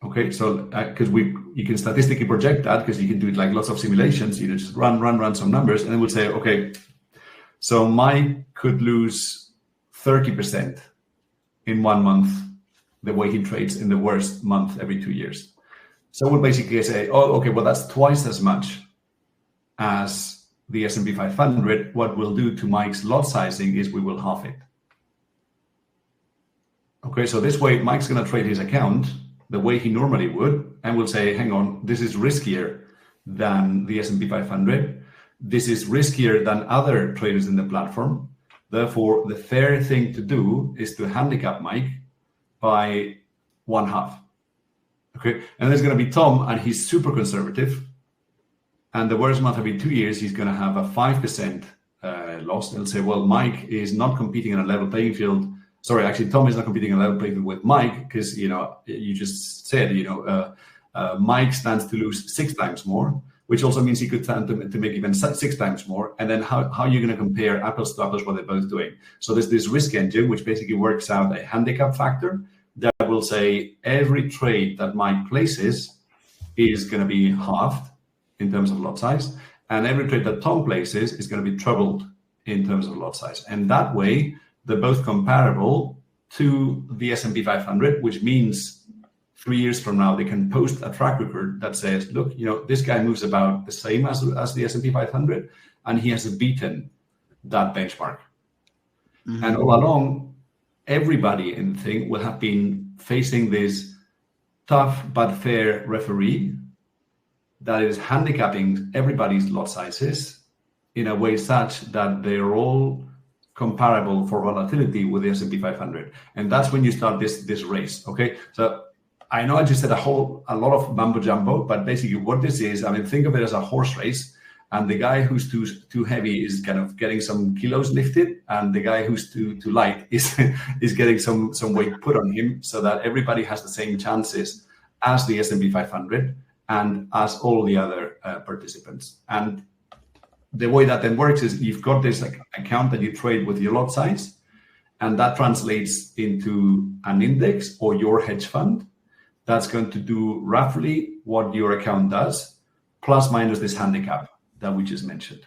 D: Okay, so because you can statistically project that, because you can do it like lots of simulations, just run some numbers, and then we'll say, okay, so Mike could lose 30% in 1 month the way he trades in the worst month every 2 years. So we'll basically say, oh, okay, well, that's twice as much as the S&P 500. What we'll do to Mike's lot sizing is we will half it. Okay, so this way Mike's going to trade his account the way he normally would, and we'll say, hang on, this is riskier than the S&P 500. This is riskier than other traders in the platform. Therefore, the fair thing to do is to handicap Mike by 1/2. Okay, and there's going to be Tom, and he's super conservative. And the worst month every 2 years, he's going to have a 5% loss. They'll say, well, Mike is not competing on a level playing field. Sorry, actually, Tom is not competing on a level playing field with Mike because, you just said, Mike stands to lose 6 times more, which also means he could stand to make even 6 times more. And then how are you going to compare apples to apples what they're both doing? So there's this risk engine, which basically works out a handicap factor that will say every trade that Mike places is going to be halved in terms of lot size. And every trade that Tom places is going to be trebled in terms of lot size. And that way, they're both comparable to the S&P 500, which means 3 years from now, they can post a track record that says, look, this guy moves about the same as the S&P 500, and he has beaten that benchmark. Mm-hmm. And all along, everybody in the thing will have been facing this tough but fair referee that is handicapping everybody's lot sizes in a way such that they're all comparable for volatility with the S&P 500. And that's when you start this race, okay? So I know I just said a lot of mambo jumbo, but basically what this is, think of it as a horse race, and the guy who's too heavy is kind of getting some kilos lifted, and the guy who's too light is getting some weight put on him, so that everybody has the same chances as the S&P 500 and as all the other participants. And the way that then works is you've got this account that you trade with your lot size, and that translates into an index or your hedge fund that's going to do roughly what your account does, plus minus this handicap that we just mentioned.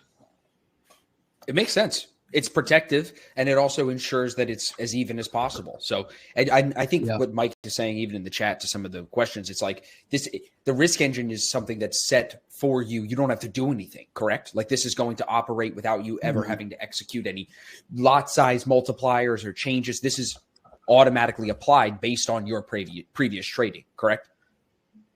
A: It makes sense. It's protective, and it also ensures that it's as even as possible. So I think what Mike is saying, even in the chat to some of the questions, it's like this, the risk engine is something that's set for you. You don't have to do anything, correct? Like this is going to operate without you ever having to execute any lot size multipliers or changes. This is automatically applied based on your previous trading, correct?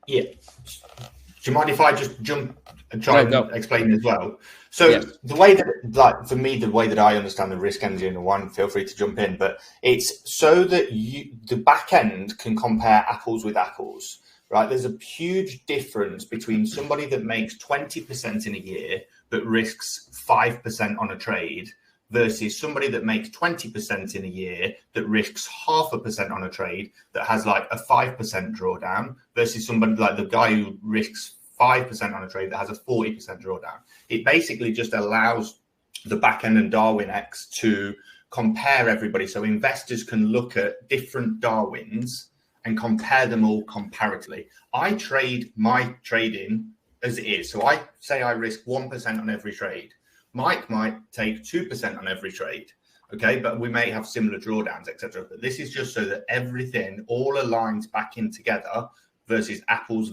B: Yeah. Do you mind if I just jump and try and explain as well? So the way that, for me, the way that I understand the risk engine, and Juan, feel free to jump in, but it's so that the back end can compare apples with apples, right? There's a huge difference between somebody that makes 20% in a year but risks 5% on a trade versus somebody that makes 20% in a year that risks 0.5% on a trade that has like a 5% drawdown versus somebody like the guy who risks 5% on a trade that has a 40% drawdown. It basically just allows the back end and Darwinex to compare everybody. So investors can look at different Darwins and compare them all comparatively. I trade my trading as it is. So I say I risk 1% on every trade. Mike might take 2% on every trade, okay? But we may have similar drawdowns, etc. But this is just so that everything all aligns back in together versus apples.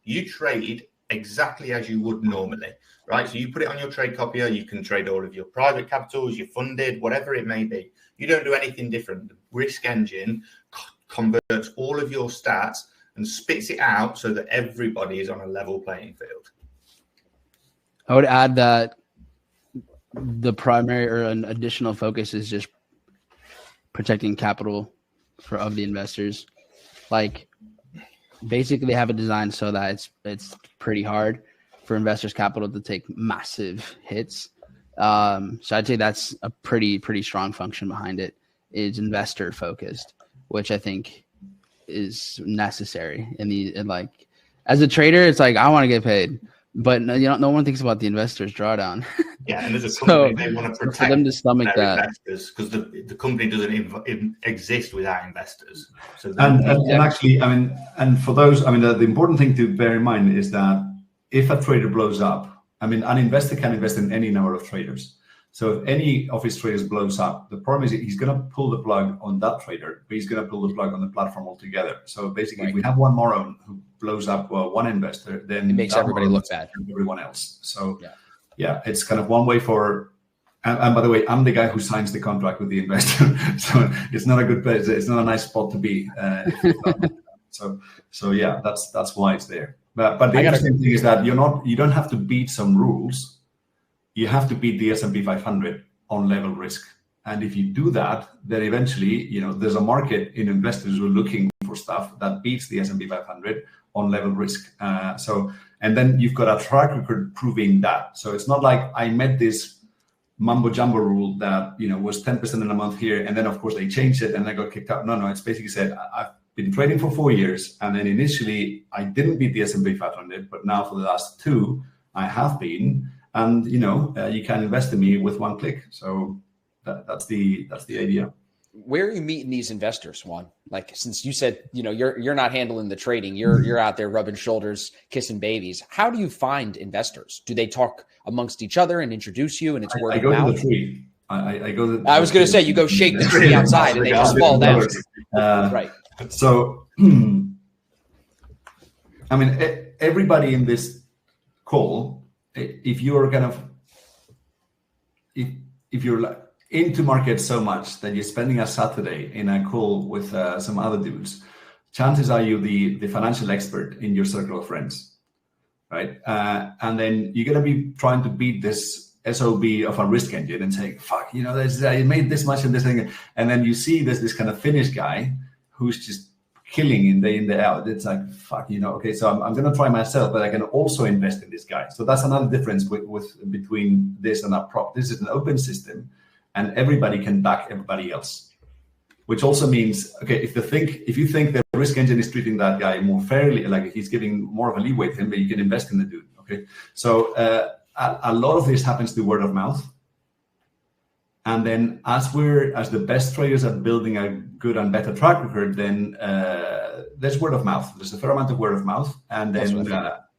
B: You trade exactly as you would normally, right? So you put it on your trade copier, you can trade all of your private capitals, your funded, whatever it may be. You don't do anything different. The risk engine converts all of your stats and spits it out so that everybody is on a level playing field.
C: I would add that the primary or an additional focus is just protecting capital of the investors. Like, basically have it designed so that it's pretty hard for investors' capital to take massive hits. So I'd say that's a pretty strong function behind it, is investor focused, which I think is necessary. And like, as a trader, it's like, I want to get paid, but no one thinks about the investors' drawdown.
B: Yeah, and as a company, they want to protect
C: for them to stomach
B: their
C: that
B: investors, because the company doesn't exist without investors. So
D: and actually, I mean, and for those, I mean, the important thing to bear in mind is that if a trader blows up, I mean, an investor can invest in any number of traders. So if any of his traders blows up, the problem is he's going to pull the plug on that trader, but he's going to pull the plug on the platform altogether. So basically, if we have one moron who blows up one investor, then
A: it makes everybody look bad.
D: Everyone else. So yeah, it's kind of one way for. And by the way, I'm the guy who signs the contract with the investor, so it's not a good place. It's not a nice spot to be. So yeah, that's why it's there. But the interesting thing is that you don't have to beat some rules. You have to beat the S&P 500 on level risk. And if you do that, then eventually, there's a market in investors who are looking for stuff that beats the S&P 500 on level risk. And then you've got a track record proving that. So it's not like I met this mumbo jumbo rule that, was 10% in a month here. And then of course they changed it and I got kicked out. No, it's basically said, I've been trading for 4 years. And then initially I didn't beat the S&P 500, but now for the last 2, I have been. And you can invest in me with one click. So that's the idea.
A: Where are you meeting these investors, Juan? Like, since you said you're not handling the trading, you're out there rubbing shoulders, kissing babies. How do you find investors? Do they talk amongst each other and introduce you, and it's word of mouth?
D: I go to the tree. I go.
A: I was going to say you go shake the tree outside, and they just fall down. Right.
D: So, I mean, everybody in this call. If you're if you're like into markets so much that you're spending a Saturday in a call with some other dudes, chances are you're the financial expert in your circle of friends, right? And then you're gonna be trying to beat this SOB of a risk engine and saying, "Fuck, I made this much in this thing," and then you see there's this kind of Finnish guy who's just killing in day in, day out. It's like, fuck, okay, so I'm going to try myself, but I can also invest in this guy. So that's another difference between this and a prop. This is an open system and everybody can back everybody else, which also means, okay, if you think the risk engine is treating that guy more fairly, like he's giving more of a leeway to him, but you can invest in the dude. Okay. So a lot of this happens through word of mouth. And then as the best traders are building a good and better track record, then there's word of mouth. There's a fair amount of word of mouth. And then,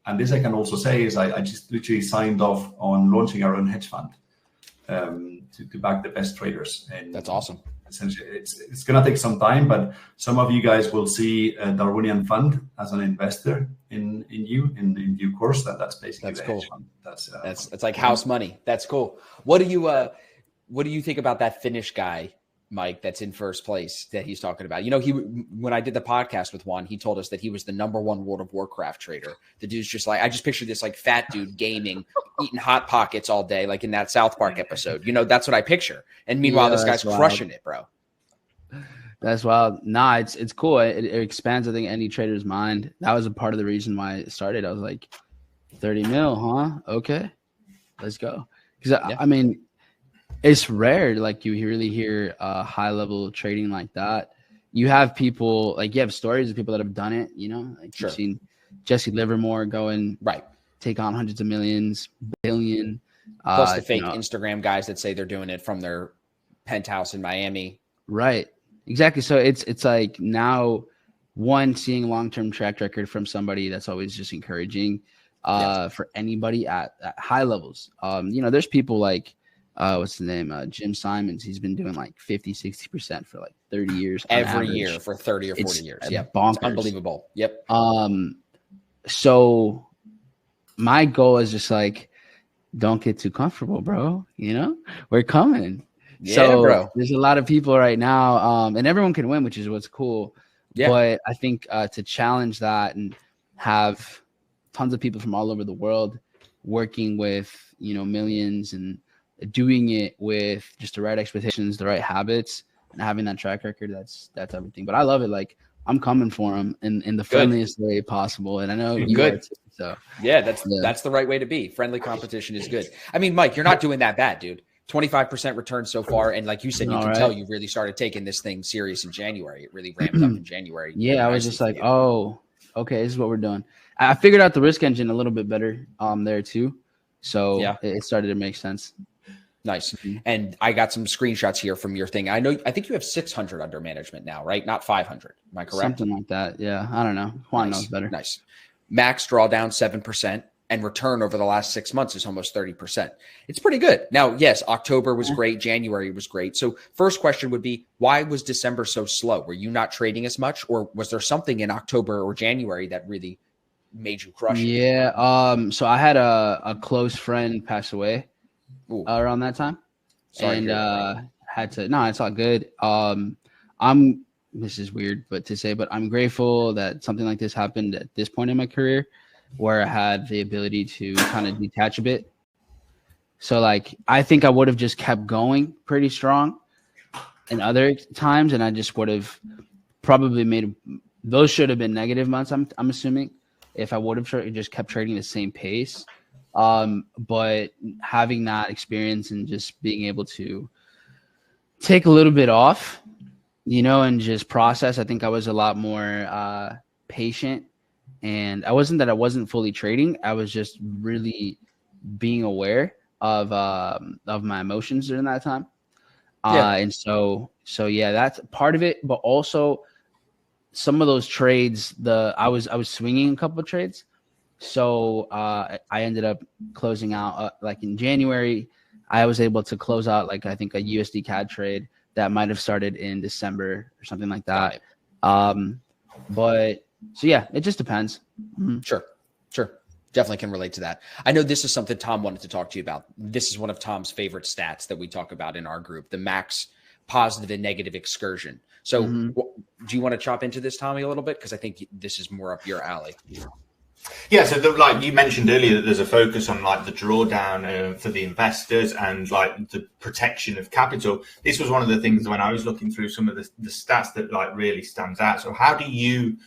D: and this I can also say is I just literally signed off on launching our own hedge fund to back the best traders. And
A: that's awesome.
D: Essentially, it's going to take some time, but some of you guys will see a Darwinian fund as an investor in due course. That's basically
A: that's
D: the
A: cool.
D: hedge fund.
A: That's like house money. That's cool. What do you think about that Finnish guy, Mike, that's in first place that he's talking about? When I did the podcast with Juan, he told us that he was the #1 World of Warcraft trader. The dude's just like, I just pictured this like fat dude gaming, eating Hot Pockets all day, like in that South Park episode. That's what I picture. And meanwhile, this guy's crushing it, bro.
C: That's wild. Nah, it's cool. It expands, I think, any trader's mind. That was a part of the reason why it started. I was like, 30 mil, huh? Okay, let's go. Because I mean, it's rare, like you really hear high level trading like that. You have people, like you have stories of people that have done it, like you've seen Jesse Livermore go and take on hundreds of millions, billion.
A: Plus the fake Instagram guys that say they're doing it from their penthouse in Miami.
C: Right. Exactly. So it's like now seeing long-term track record from somebody, that's always just encouraging for anybody at high levels. There's people like, what's the name? Jim Simons. He's been doing like 50-60% for like 30 years.
A: Every year for 30 or 40 years. Yeah.
C: Bonkers.
A: It's unbelievable. Yep.
C: So my goal is just like, don't get too comfortable, bro. You know, we're coming.
A: Yeah,
C: so
A: bro.
C: There's a lot of people right now, and everyone can win, which is what's cool.
A: Yeah.
C: But I think to challenge that and have tons of people from all over the world working with, millions and doing it with just the right expectations, the right habits, and having that track record, that's everything. But I love it. Like, I'm coming for them in the friendliest way possible. And I know you are too. So
A: yeah, that's the right way to be. Friendly competition is good. I mean, Mike, you're not doing that bad, dude. 25% return so far. And like you said, you can tell you really started taking this thing serious in January. It really ramped up in January.
C: Yeah, I was just like, oh, okay, this is what we're doing. I figured out the risk engine a little bit better there too. So yeah, it started to make sense.
A: Nice. Mm-hmm. And I got some screenshots here from your thing. I think you have 600 under management now, right? Not 500. Am I correct?
C: Something like that. Yeah. I don't know. Juan knows better.
A: Nice. Max drawdown 7%. And return over the last 6 months is almost 30%. It's pretty good. Now, yes, October was great. January was great. So first question would be, why was December so slow? Were you not trading as much, or was there something in October or January that really made you crush it?
C: Yeah. So I had a close friend pass away around that time. Sorry, and had to, no, it's all good. This is weird, but I'm grateful that something like this happened at this point in my career, where I had the ability to kind of detach a bit. So like, I think I would have just kept going pretty strong in other times, and I just would have probably those should have been negative months, I'm assuming, if I would have just kept trading the same pace. But having that experience and just being able to take a little bit off, and just process, I think I was a lot more patient. And I wasn't fully trading. I was just really being aware of my emotions during that time. And so yeah, that's part of it. But also some of those trades, I was swinging a couple of trades. So I ended up closing out like in January. I was able to close out like, I think, a USD CAD trade that might have started in December or something like that. But so yeah, it just depends. Mm-hmm.
A: Sure. Definitely can relate to that. I know this is something Tom wanted to talk to you about. This is one of Tom's favorite stats that we talk about in our group, the max positive and negative excursion. So do you want to chop into this, Tommy, a little bit? Because I think this is more up your alley.
B: Yeah, so like you mentioned earlier, that there's a focus on like the drawdown for the investors and like the protection of capital. This was one of the things when I was looking through some of the stats that like really stands out. So how do you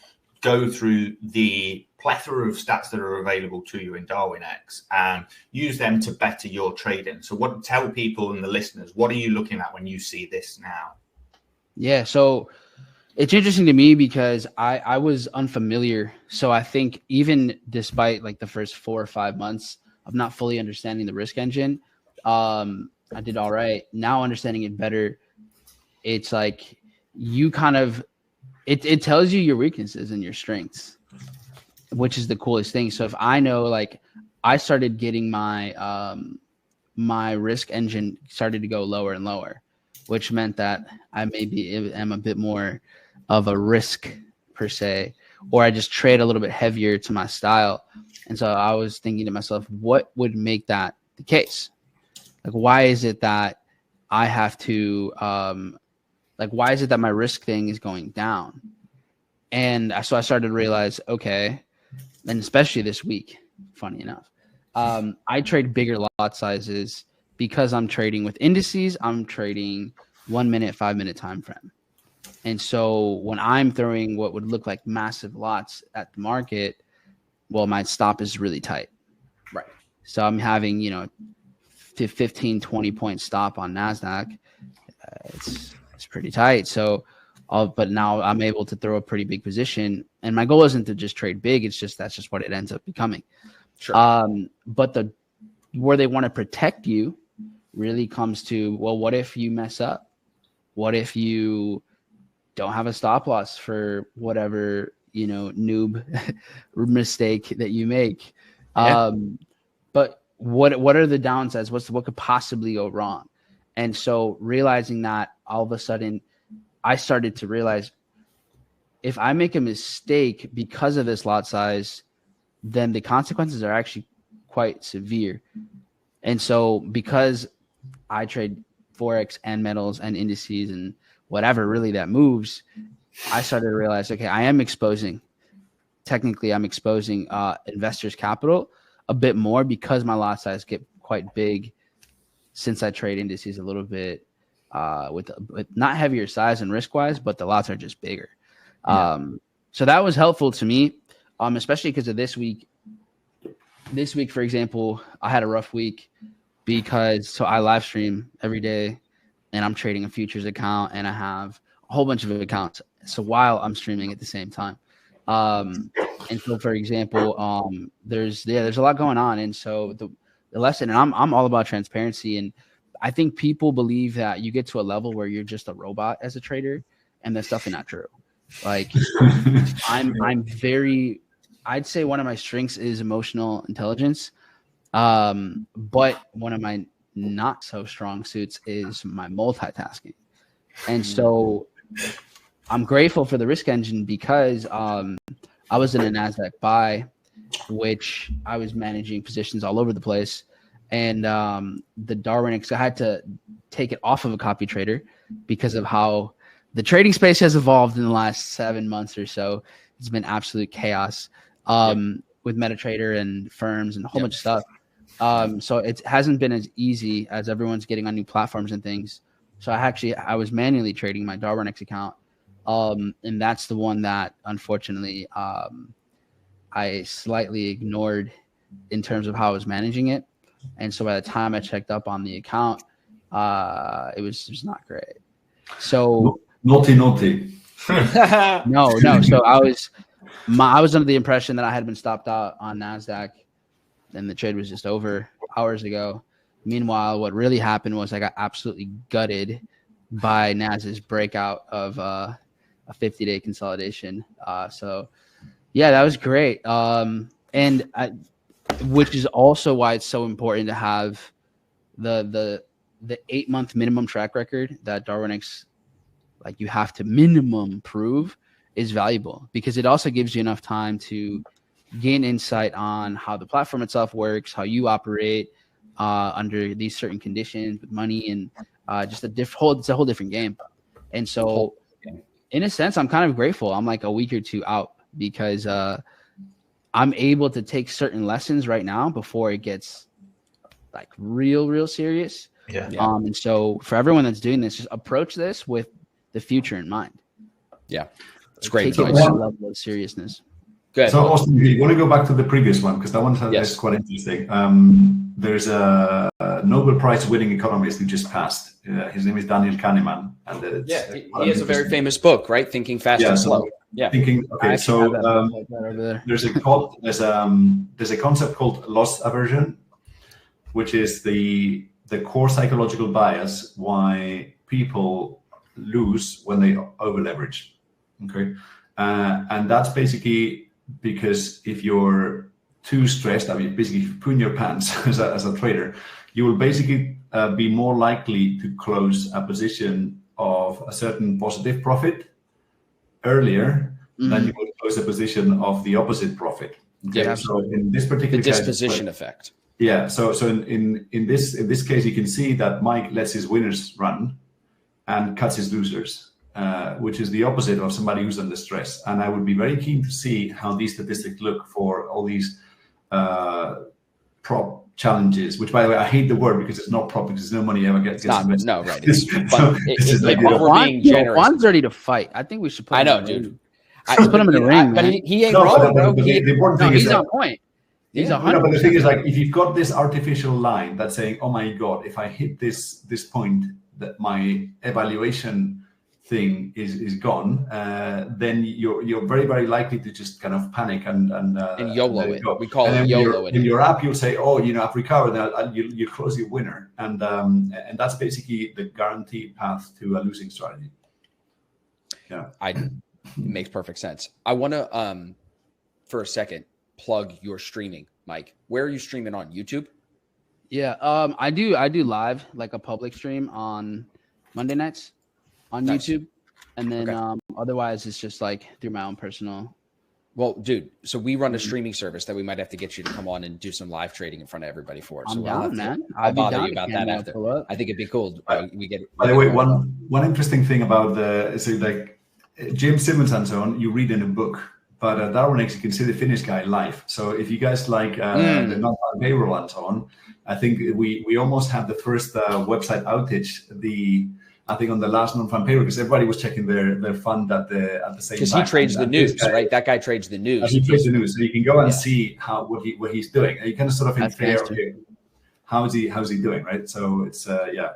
B: go through the plethora of stats that are available to you in Darwinex and use them to better your trading? So tell people and the listeners, what are you looking at when you see this now?
C: Yeah, so it's interesting to me because I was unfamiliar. So I think even despite like the first 4 or 5 months of not fully understanding the risk engine, I did all right. Now understanding it better, it's like you kind of, it tells you your weaknesses and your strengths, which is the coolest thing. So if I know, like, I started getting my my risk engine started to go lower and lower, which meant that I maybe am a bit more of a risk per se, or I just trade a little bit heavier to my style. And so I was thinking to myself, what would make that the case? Like, why is it that I have to, why is it that my risk thing is going down? And so I started to realize, okay, and especially this week, funny enough, I trade bigger lot sizes because I'm trading with indices. I'm trading 1 minute, 5 minute time frame. And so when I'm throwing what would look like massive lots at the market, well, my stop is really tight.
A: Right.
C: So I'm having, 15, 20 point stop on NASDAQ. It's pretty tight. So, but now I'm able to throw a pretty big position. And my goal isn't to just trade big. It's just, that's just what it ends up becoming.
A: Sure.
C: But where they want to protect you really comes to, well, what if you mess up? What if you don't have a stop loss for whatever, noob mistake that you make?
A: Yeah.
C: But what are the downsides? What could possibly go wrong? And so realizing that, all of a sudden I started to realize, if I make a mistake because of this lot size, then the consequences are actually quite severe. And so because I trade Forex and metals and indices and whatever really that moves, I started to realize, okay, I'm exposing investors' capital a bit more because my lot size get quite big since I trade indices a little bit with not heavier size and risk wise, but the lots are just bigger.
A: Yeah.
C: So that was helpful to me, especially because of this week. This week, for example, I had a rough week because I live stream every day and I'm trading a futures account and I have a whole bunch of accounts. So while I'm streaming at the same time. And so, for example, there's a lot going on. And so the lesson, and I'm all about transparency. And I think people believe that you get to a level where you're just a robot as a trader, and that's definitely not true. Like I'd say one of my strengths is emotional intelligence. But one of my not so strong suits is my multitasking. And so I'm grateful for the risk engine because I was in a NASDAQ buy, which I was managing positions all over the place. And the Darwinex, I had to take it off of a copy trader because of how the trading space has evolved in the last 7 months or so. It's been absolute chaos with MetaTrader and firms and a whole bunch of stuff. So it hasn't been as easy as everyone's getting on new platforms and things. So I was manually trading my Darwinex account. And that's the one that unfortunately I slightly ignored in terms of how I was managing it. And so by the time I checked up on the account, it was not great. So
D: naughty.
C: No. So I was under the impression that I had been stopped out on NASDAQ and the trade was just over hours ago. Meanwhile, what really happened was I got absolutely gutted by NASDAQ's breakout of a 50-day consolidation. So yeah, that was great. Which is also why it's so important to have the 8-month minimum track record that Darwinex, like you have to minimum prove, is valuable because it also gives you enough time to gain insight on how the platform itself works, how you operate under these certain conditions with money, and just it's a whole different game. And so in a sense, I'm kind of grateful. I'm like a week or two out because I'm able to take certain lessons right now before it gets like real serious.
B: Yeah.
C: And so for everyone that's doing this, just approach this with the future in mind.
A: Yeah. It's great.
C: Take it with a level of seriousness.
A: Good.
D: So Austin, you want to go back to the previous one because that one is quite interesting. There's a Nobel Prize winning economist who just passed. His name is Daniel Kahneman. And
A: he has a very famous book, right? Thinking Fast and Slow. Yeah.
D: There's a concept called loss aversion, which is the core psychological bias why people lose when they over leverage. Okay, and that's basically because if you're too stressed, I mean, basically poo in your pants as a trader, you will basically be more likely to close a position of a certain positive profit earlier than you would close a position of the opposite profit. Okay?
A: Yeah,
D: so in this particular
A: the disposition effect.
D: Yeah. So in this case, you can see that Mike lets his winners run and cuts his losers, which is the opposite of somebody who's under stress. And I would be very keen to see how these statistics look for all these prop challenges, which, by the way, I hate the word because it's not prop because no money ever gets invested.
A: No, right.
C: We're being generous. Juan's ready to fight. I think we should put him in the ring.
A: Dude.
C: Let's put him in the ring,
A: but
C: man.
A: he ain't wrong, bro.
D: The important thing
C: he's
D: is
C: on point. He's 100%.
D: But the thing is, like, if you've got this artificial line that's saying, "Oh my God, if I hit this point, that my evaluation thing is gone," then you're very likely to just kind of panic and
A: YOLO it. We call it YOLO.
D: In your app, you'll say, "Oh, I've recovered." Then you close your winner, and that's basically the guaranteed path to a losing strategy. Yeah,
A: it makes perfect sense. I want to, for a second, plug your streaming, Mike. Where are you streaming on? YouTube?
C: Yeah, I do live, like a public stream on Monday nights on YouTube, and then otherwise it's just like through my own personal
A: Well, dude, so we run a streaming service that we might have to get you to come on and do some live trading in front of everybody for.
C: I'm
A: So
C: down, man.
A: I'll bother you about that after.
C: Pull up.
A: I think it'd be cool. We get.
D: By the way, one interesting thing about James Simmons and so on, you read in a book, but Darwinex, you can see the Finnish guy live. So if you guys like the non-farm payroll and so on, I think we almost had the first website outage. I think on the last non-farm payroll, because everybody was checking their fund at the same time.
A: Because he trades the news, right? That guy trades the news.
D: He trades the news, so you can go and see what he's doing. And you can sort of infer, okay, how's he doing, right? So it's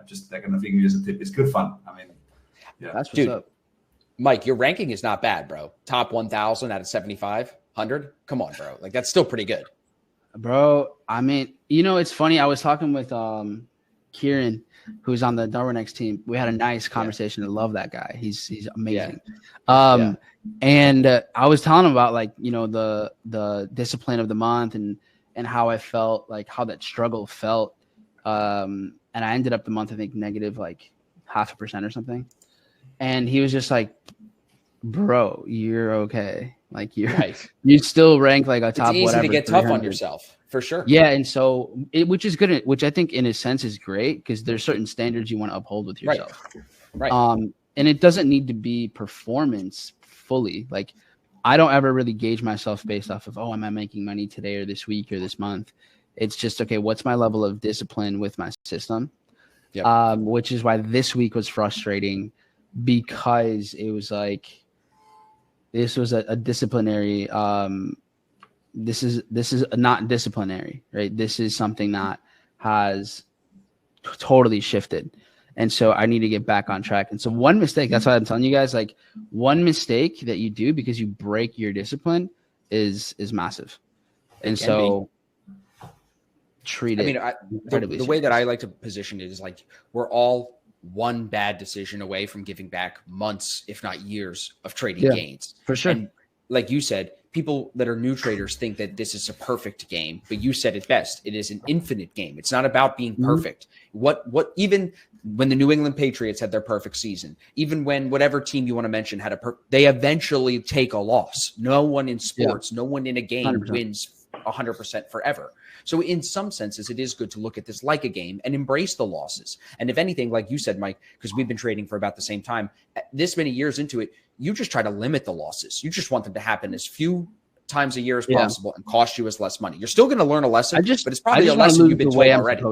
D: just that kind of thing. As a tip, it's good fun. I mean, yeah,
C: that's what's up.
A: Mike, your ranking is not bad, bro. Top 1,000 out of 7,500. Come on, bro. Like that's still pretty good,
C: bro. I mean, it's funny. I was talking with Kieran, who's on the Darwinex team. We had a nice conversation. I love that guy. He's amazing. And I was telling him about the discipline of the month and how I felt, like how that struggle felt. And I ended up the month, I think, negative like 0.5% or something. And he was just like, bro, you're okay. Like you still rank like a top.
A: It's easy
C: whatever,
A: to get tough on yourself. For sure.
C: Yeah. And so which is good, which I think in a sense is great because there's certain standards you want to uphold with yourself.
A: Right.
C: And it doesn't need to be performance fully. Like I don't ever really gauge myself based off of, am I making money today or this week or this month? It's just, okay, what's my level of discipline with my system? Yep. Which is why this week was frustrating because it was like, this was a disciplinary, this is not disciplinary, right? This is something that has totally shifted. And so I need to get back on track. And so one mistake, that's why I'm telling you guys, like one mistake that you do because you break your discipline is massive. And so treat it.
A: I mean, the way that I like to position it is like, we're all one bad decision away from giving back months, if not years of trading gains.
C: For sure.
A: And like you said, people that are new traders think that this is a perfect game, but you said it best. It is an infinite game. It's not about being perfect. What even when the New England Patriots had their perfect season, even when whatever team you want to mention had they eventually take a loss. No one in sports, no one in a game
C: 100%.
A: wins 100% forever. So in some senses, it is good to look at this like a game and embrace the losses. And if anything, like you said, Mike, because we've been trading for about the same time, this many years into it, you just try to limit the losses. You just want them to happen as few times a year as possible and cost you as less money. You're still going to learn a lesson, but it's probably a lesson you've been told already.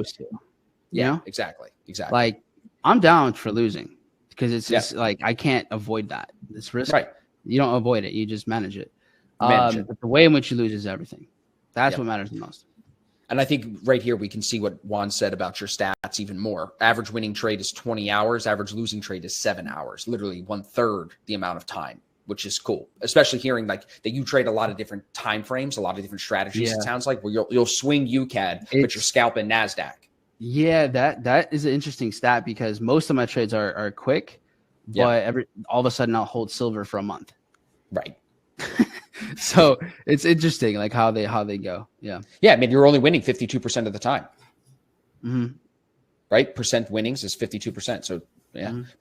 C: Yeah,
A: exactly.
C: Like I'm down for losing because it's just like I can't avoid that. It's risk. Right. You don't avoid it. You just manage it. But the way in which you lose is everything. That's what matters the most.
A: And I think right here we can see what Juan said about your stats even more. Average winning trade is 20 hours. Average losing trade is 7 hours, literally 1/3 the amount of time, which is cool. Especially hearing like that you trade a lot of different time frames, a lot of different strategies. It sounds like where you'll swing UCAD, but you're scalping NASDAQ. Yeah,
C: that is an interesting stat because most of my trades are quick, but all of a sudden I'll hold silver for a month.
A: Right.
C: So it's interesting, like how they go. Yeah.
A: I mean, you're only winning 52% of the time.
C: Mm-hmm.
A: Right? Percent winnings is 52%. So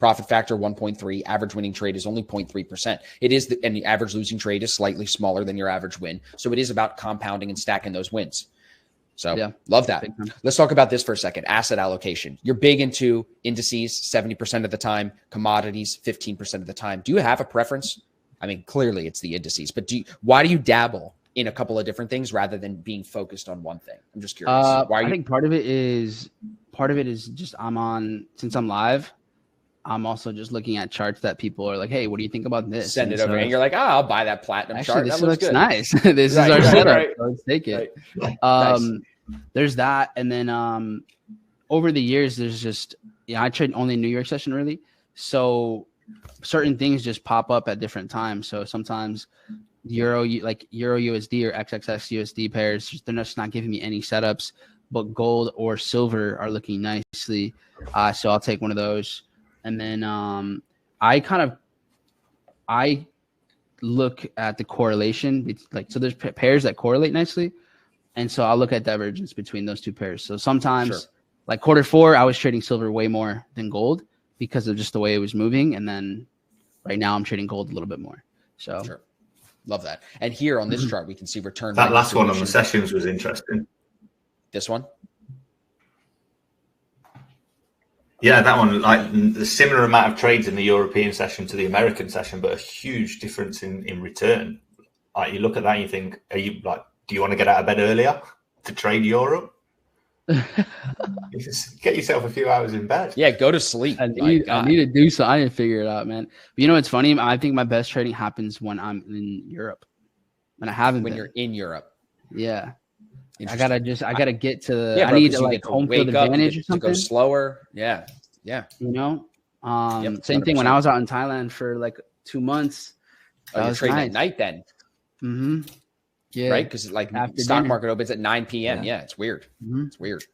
A: profit factor 1.3. Average winning trade is only 0.3%. It is, and the average losing trade is slightly smaller than your average win. So it is about compounding and stacking those wins. So love that. Let's talk about this for a second. Asset allocation. You're big into indices 70% of the time, commodities 15% of the time. Do you have a preference? I mean, clearly it's the indices, but why do you dabble in a couple of different things rather than being focused on one thing? I'm just curious.
C: I think part of it is just since I'm live, I'm also just looking at charts that people are like, hey, what do you think about this?
A: Send it over and you're like, I'll buy that platinum chart.
C: This
A: that looks good.
C: Nice. This is our setup. Right. So let's take it.
A: Right. Nice.
C: There's that. And then over the years, there's just, I trade only New York session really. So certain things just pop up at different times. So sometimes Euro USD or XXX USD pairs, they're just not giving me any setups, but gold or silver are looking nicely. So I'll take one of those. And then I look at the correlation. So there's pairs that correlate nicely. And so I'll look at divergence between those two pairs. So sometimes like Q4, I was trading silver way more than gold because of just the way it was moving. And then right now I'm trading gold a little bit more. So
A: Love that. And here on this chart, we can see return.
B: That last one on the sessions was interesting.
A: This one?
B: Yeah, that one, like a similar amount of trades in the European session to the American session, but a huge difference in return. Like you look at that and you think, are you like, do you want to get out of bed earlier to trade Europe? You just get yourself a few hours in bed.
A: Yeah, go to sleep.
C: I need to do so. I need to figure it out, man. But you know what's funny? I think my best trading happens when I'm in Europe. When I haven't
A: when
C: been.
A: you're in Europe.
C: Yeah. I gotta get to the.
A: Yeah,
C: I need to like home field advantage or something.
A: To go slower. Yeah.
C: You know. Same thing when I was out in Thailand for like 2 months.
A: Oh, you're trading at night then.
C: Mm-hmm. Yeah.
A: Right, because like
C: after
A: stock
C: dinner.
A: market opens at 9 p.m. Yeah, it's weird.
C: Mm-hmm.
A: It's weird.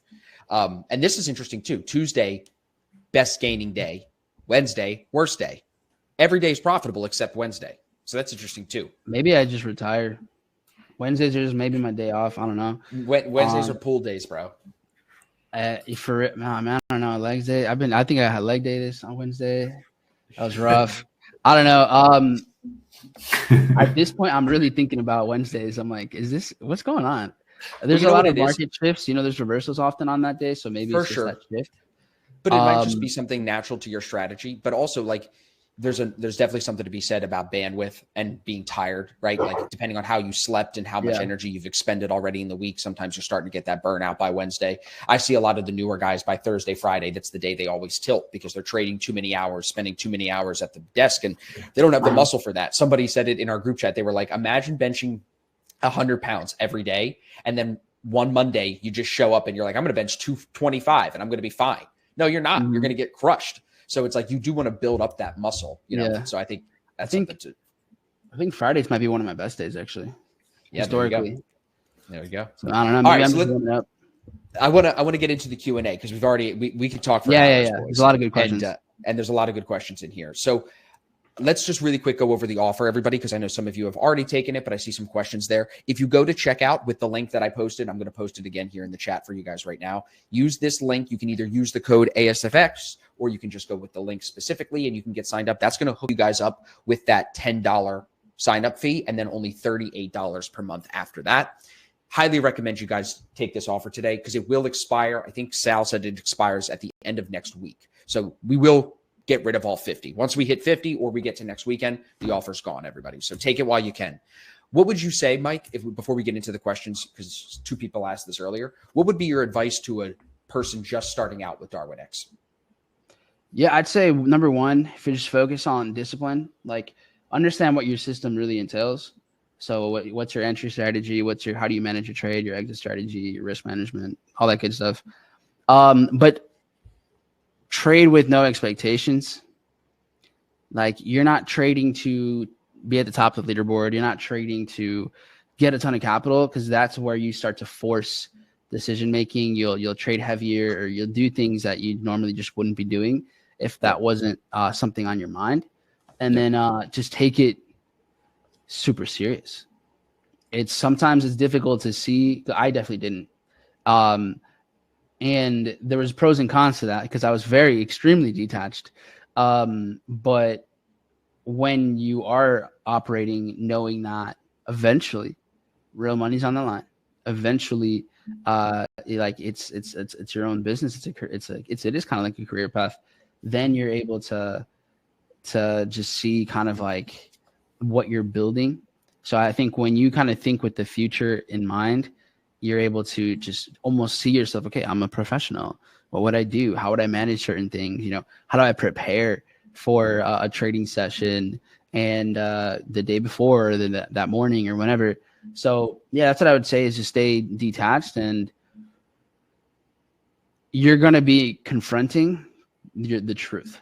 A: And this is interesting too. Tuesday, best gaining day. Wednesday, worst day. Every day is profitable except Wednesday. So that's interesting too.
C: Maybe I just retire. Wednesdays are just maybe my day off. I don't know.
A: Wednesdays are pool days, bro.
C: Man, I don't know. Legs day. I think I had leg day this on Wednesday. That was rough. I don't know. At this point, I'm really thinking about Wednesdays. I'm like, what's going on? There's a lot of market shifts. You know, there's reversals often on that day. So maybe it's just that shift.
A: But it might just be something natural to your strategy. But also, like, there's definitely something to be said about bandwidth and being tired, right? Like, depending on how you slept and how much energy you've expended already in the week, sometimes you're starting to get that burnout by Wednesday. I see a lot of the newer guys by Thursday, Friday. That's the day they always tilt because they're trading too many hours, spending too many hours at the desk, and they don't have the muscle for that. Somebody said it in our group chat. They were like, imagine benching 100 pounds every day, and then one Monday you just show up and you're like, I'm going to bench 225 and I'm going to be fine. No, you're not. You're going to get crushed. So it's like you do want to build up that muscle, you know. So I think I think
C: Fridays might be one of my best days, actually.
A: Yeah,
C: historically.
A: There we go.
C: So, I don't know. Maybe
A: I want to get into the Q&A because we could talk for
C: hours. Yeah. There's a lot of good questions,
A: and there's a lot of good questions in here. So let's just really quick go over the offer, everybody, because I know some of you have already taken it, but I see some questions there. If you go to checkout with the link that I posted, I'm going to post it again here in the chat for you guys right now. Use this link. You can either use the code ASFX or you can just go with the link specifically and you can get signed up. That's going to hook you guys up with that $10 sign up fee and then only $38 per month after that. Highly recommend you guys take this offer today because it will expire. I think Sal said it expires at the end of next week. So we will get rid of all 50. Once we hit 50 or we get to next weekend, the offer's gone, everybody. So take it while you can. What would you say, Mike, before we get into the questions, because 2 people asked this earlier, what would be your advice to a person just starting out with Darwinex?
C: Yeah, I'd say number one, if you just focus on discipline, like understand what your system really entails. So what's your entry strategy? How do you manage your trade, your exit strategy, your risk management, all that good stuff. But trade with no expectations. Like you're not trading to be at the top of the leaderboard. You're not trading to get a ton of capital because that's where you start to force decision making. You'll trade heavier or you'll do things that you normally just wouldn't be doing if that wasn't something on your mind. And then just take it super serious. Sometimes it's difficult to see. I definitely didn't. And there was pros and cons to that because I was extremely detached. But when you are operating, knowing that eventually real money's on the line, eventually, like it's your own business. It is kind of like a career path. Then you're able to just see kind of like what you're building. So I think when you kind of think with the future in mind, you're able to just almost see yourself, okay, I'm a professional. What would I do? How would I manage certain things? You know, how do I prepare for a trading session and the day before or that morning or whenever? So yeah, that's what I would say is just stay detached and you're going to be confronting the truth.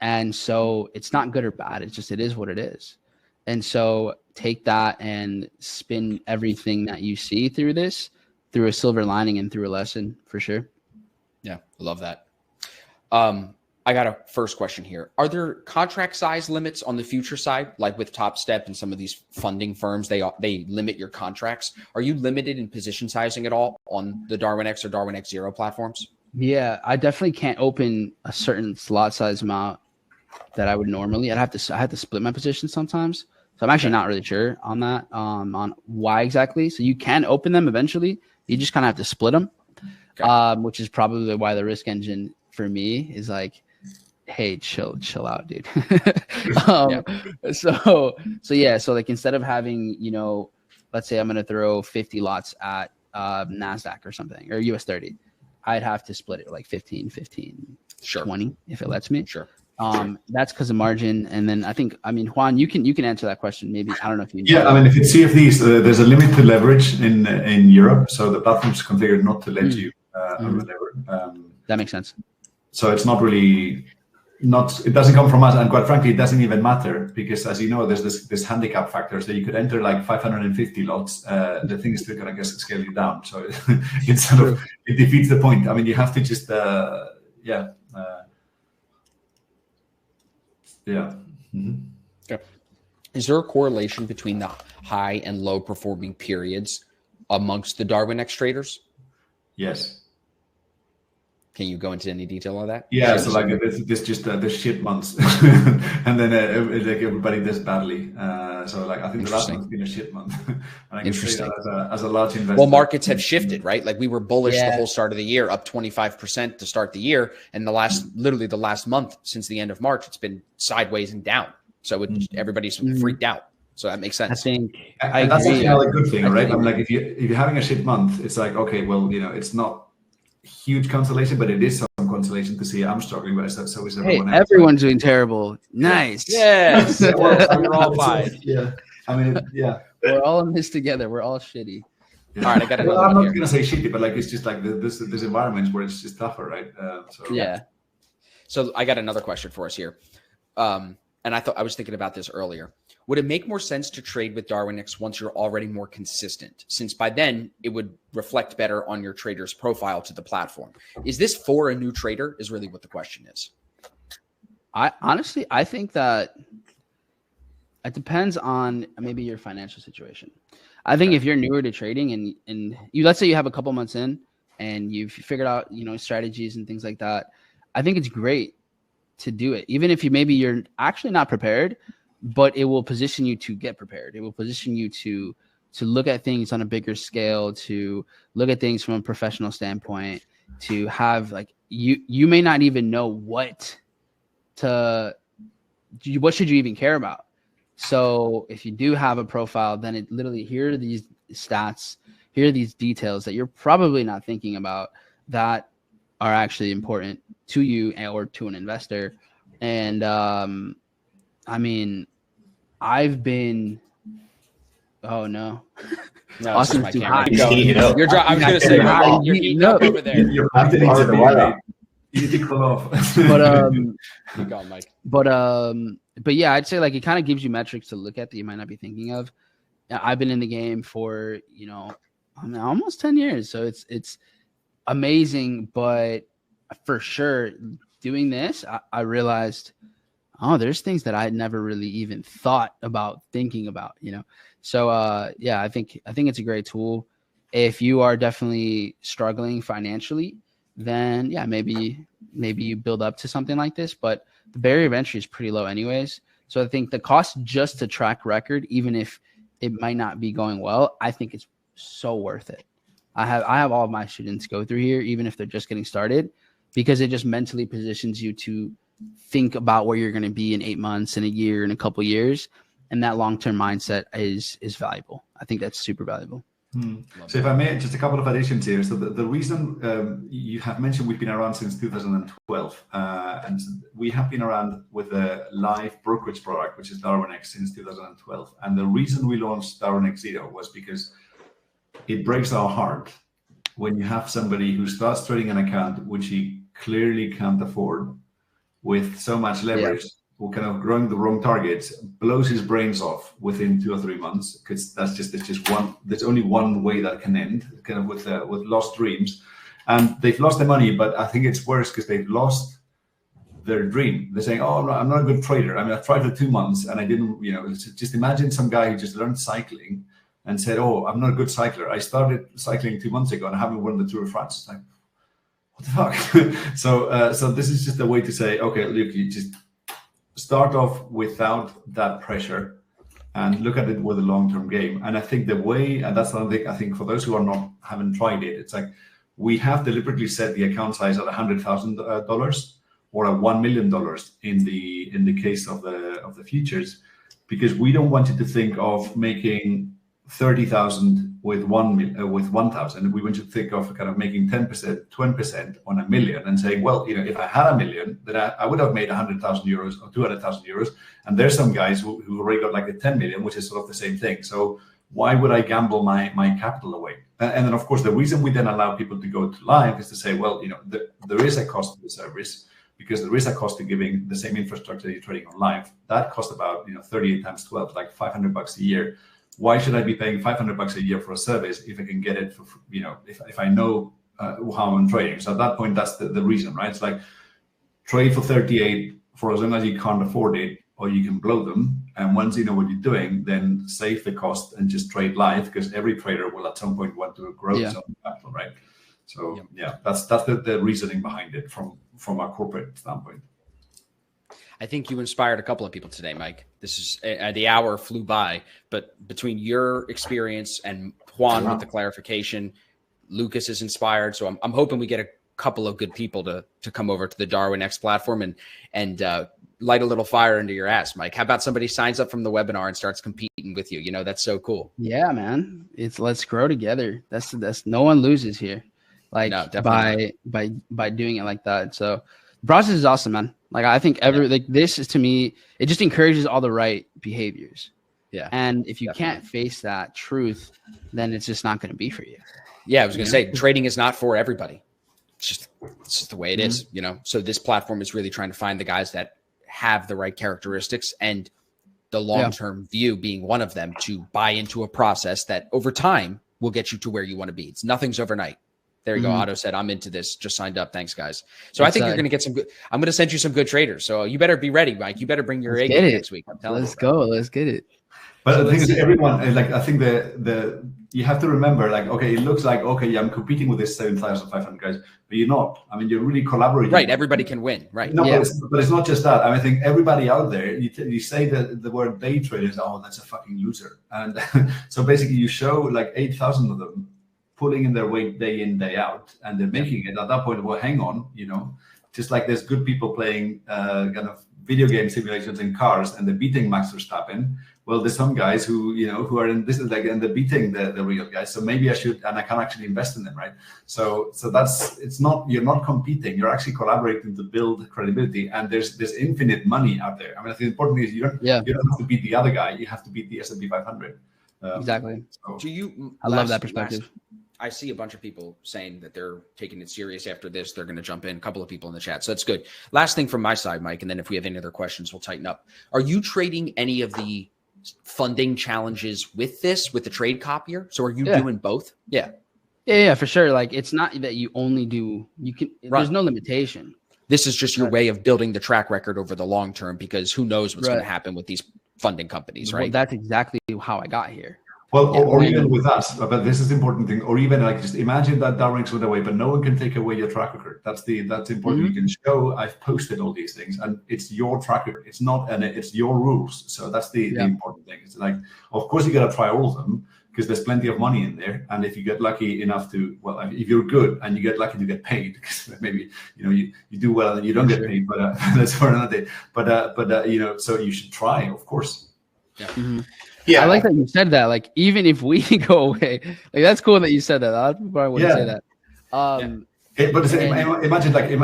C: And so it's not good or bad. It is what it is. And so take that and spin everything that you see through a silver lining and through a lesson for sure.
A: Yeah, I love that. I got a first question here. Are there contract size limits on the future side, like with Top Step and some of these funding firms? They limit your contracts. Are you limited in position sizing at all on the Darwinex or Darwinex Zero platforms?
C: Yeah, I definitely can't open a certain slot size amount that I would normally. I have to split my position sometimes. So I'm actually not really sure on that, on why exactly. So you can open them eventually. You just kind of have to split them, which is probably why the risk engine for me is like, hey, chill out, dude. So like instead of having, you know, let's say I'm going to throw 50 lots at NASDAQ or something, or US 30, I'd have to split it like 15, 20 if it lets me.
A: Sure.
C: That's because of margin. And then I mean, Juan, you can answer that question. Maybe, I don't know if you know.
D: Yeah, I mean, if it's CFDs, there's a limit to leverage in Europe. So the platform is configured not to let you lever.
C: That makes sense.
D: So it's not really, it doesn't come from us. And quite frankly, it doesn't even matter because as you know, there's this handicap factor. So you could enter like 550 lots. The thing is still going to scale you down. So it's sort of, it defeats the point. I mean, you have to just,
A: Okay. Is there a correlation between the high and low performing periods amongst the Darwinex traders?
D: Yes.
A: Can you go into any detail on that?
D: Yeah, so like this just the shit months, and then like everybody does badly. So like I think the last month's been a shit month, and I can say that as a large investor.
A: Well, markets have shifted, right? Like we were bullish the whole start of the year, up 25% to start the year, and literally the last month since the end of March, it's been sideways and down. So everybody's freaked out. So that makes sense.
C: I think
D: that's actually not a good thing, right? I'm like if you're having a shit month, it's like okay, well, you know, it's not huge consolation, but it is some consolation to see I'm struggling, but so is everyone else.
C: Everyone's doing terrible. Nice.
A: Yes. We're all fine.
D: Yeah. I mean,
C: we're all in this together. We're all shitty.
A: Yeah. All right, I got another
D: I'm
A: one
D: not
A: here.
D: gonna say shitty, but like it's just like there's environments where it's just tougher, right?
A: So I got another question for us here. And I was thinking about this earlier. Would it make more sense to trade with Darwinex once you're already more consistent, since by then it would reflect better on your trader's profile to the platform? Is this for a new trader is really what the question is.
C: I honestly think that it depends on maybe your financial situation. I think if you're newer to trading and you, let's say you have a couple months in and you've figured out, you know, strategies and things like that, I think it's great to do it. Even if you're actually not prepared, but it will position you to get prepared. It will position you to look at things on a bigger scale, to look at things from a professional standpoint, to have like, you may not even know what should you even care about. So if you do have a profile, then it literally, here are these stats, here are these details that you're probably not thinking about that are actually important to you or to an investor. And I mean, I've been. Oh no!
A: Austin's too hot.
B: You're
A: I was going to say you're heating up over there.
D: Your party needs to be easy to cool off.
A: Keep going, Mike.
C: But yeah, I'd say like it kind of gives you metrics to look at that you might not be thinking of. I've been in the game for almost 10 years, so it's amazing. But for sure, doing this, I realized, there's things that I had never really even thought about thinking about, you know? So, I think it's a great tool. If you are definitely struggling financially, then yeah, maybe you build up to something like this, but the barrier of entry is pretty low anyways. So I think the cost just to track record, even if it might not be going well, I think it's so worth it. I have all of my students go through here, even if they're just getting started, because it just mentally positions you to think about where you're going to be in 8 months, in a year, in a couple of years. And that long-term mindset is valuable. I think that's super valuable.
D: So if I may, just a couple of additions here. So the reason you have mentioned we've been around since 2012, and we have been around with a live brokerage product, which is Darwinex, since 2012. And the reason we launched Darwinex Zero was because it breaks our heart when you have somebody who starts trading an account which he clearly can't afford, with so much leverage, who kind of growing the wrong targets, blows his brains off within 2 or 3 months, because there's only one way that can end, kind of with lost dreams. And they've lost their money, but I think it's worse because they've lost their dream. They're saying, I'm not a good trader. I mean, I tried for 2 months and I didn't, just imagine some guy who just learned cycling and said, I'm not a good cycler. I started cycling 2 months ago and I haven't won the Tour de France. It's like, what the fuck? So this is just a way to say, okay, look, you just start off without that pressure, and look at it with a long-term game. And I think the way, and that's something I think for those who haven't tried it, it's like we have deliberately set the account size at $100,000 or at $1 million in the case of the futures, because we don't want you to think of making 30,000 with 1,000. We want you to think of kind of making 10%, 20% on $1 million and saying, well, if I had $1 million, then I would have made 100,000 euros or 200,000 euros. And there's some guys who already got like the 10 million, which is sort of the same thing. So why would I gamble my capital away? And then, of course, the reason we then allow people to go to live is to say, well, there is a cost to the service, because there is a cost to giving the same infrastructure you're trading on live. That costs about 38 times 12, like $500 a year. Why should I be paying $500 a year for a service if I can get it for, if I know how I'm trading? So at that point, that's the reason, right? It's like trade for 38 for as long as you can't afford it, or you can blow them. And once you know what you're doing, then save the cost and just trade live, because every trader will at some point want to grow his own capital, right? So that's the reasoning behind it from a corporate standpoint.
A: I think you inspired a couple of people today, Mike. This is the hour flew by, but between your experience and Juan with the clarification, Lucas is inspired. So I'm hoping we get a couple of good people to come over to the Darwinex platform and light a little fire into your ass, Mike. How about somebody signs up from the webinar and starts competing with you? That's so cool.
C: Yeah, man. Let's grow together. That's no one loses here. Like no, by doing it like that. So the process is awesome, man. Like I think this is, to me, it just encourages all the right behaviors. Yeah. And if you can't face that truth, then it's just not going to be for you.
A: Yeah, I was going to say trading is not for everybody. It's just the way it is, So this platform is really trying to find the guys that have the right characteristics, and the long-term view being one of them, to buy into a process that over time will get you to where you want to be. Nothing's overnight. There you go. Otto said, I'm into this. Just signed up. Thanks, guys. So I think you're going to get some good. I'm going to send you some good traders. So you better be ready, Mike. You better bring your A game next week. I'm telling you.
C: Let's go. Let's get it.
D: But the thing is, everyone, like, I think you have to remember, like, okay, it looks like, okay, I'm competing with this 7,500 guys, but you're not. I mean, you're really collaborating.
A: Right. Everybody can win. Right.
D: No, but it's not just that. I mean, I think everybody out there, you say that the word day traders, oh, that's a fucking loser. And so basically you show like 8,000 of them pulling in their weight day in, day out, and they're making it. At that point, well, hang on, just like there's good people playing kind of video game simulations in cars and they're beating Max Verstappen. Well, there's some guys who are in this, like, and they're beating the real guys. So maybe I should, and I can actually invest in them, right? So you're not competing, you're actually collaborating to build credibility. And there's infinite money out there. I mean, I think the important thing is you don't have to beat the other guy, you have to beat the S&P 500.
C: Exactly.
D: So.
C: I love that perspective.
A: I see a bunch of people saying that they're taking it serious after this. They're going to jump in. A couple of people in the chat. So that's good. Last thing from my side, Mike, and then if we have any other questions, we'll tighten up. Are you trading any of the funding challenges with the trade copier? So are you doing both?
C: Yeah, for sure. Like, it's not that you only do, there's no limitation.
A: This is just your way of building the track record over the long term, because who knows what's going to happen with these funding companies, right?
C: Well, that's exactly how I got here.
D: Well, or even with us, but this is the important thing. Or even like, just imagine that Darwinex went away, but no one can take away your track record. That's important. You can show I've posted all these things, and it's your track record. It's not, and it's your rules. So that's the important thing. It's like, of course, you got to try all of them, because there's plenty of money in there. And if you get lucky enough to, well, if you're good and you get lucky to get paid, because maybe you do well and you don't get paid, but that's for another day. But so you should try, of course.
A: Yeah.
C: Mm-hmm. Yeah, I like that you said that. Like, even if we go away, like, that's cool that you said that. A lot of people probably wouldn't say that.
D: But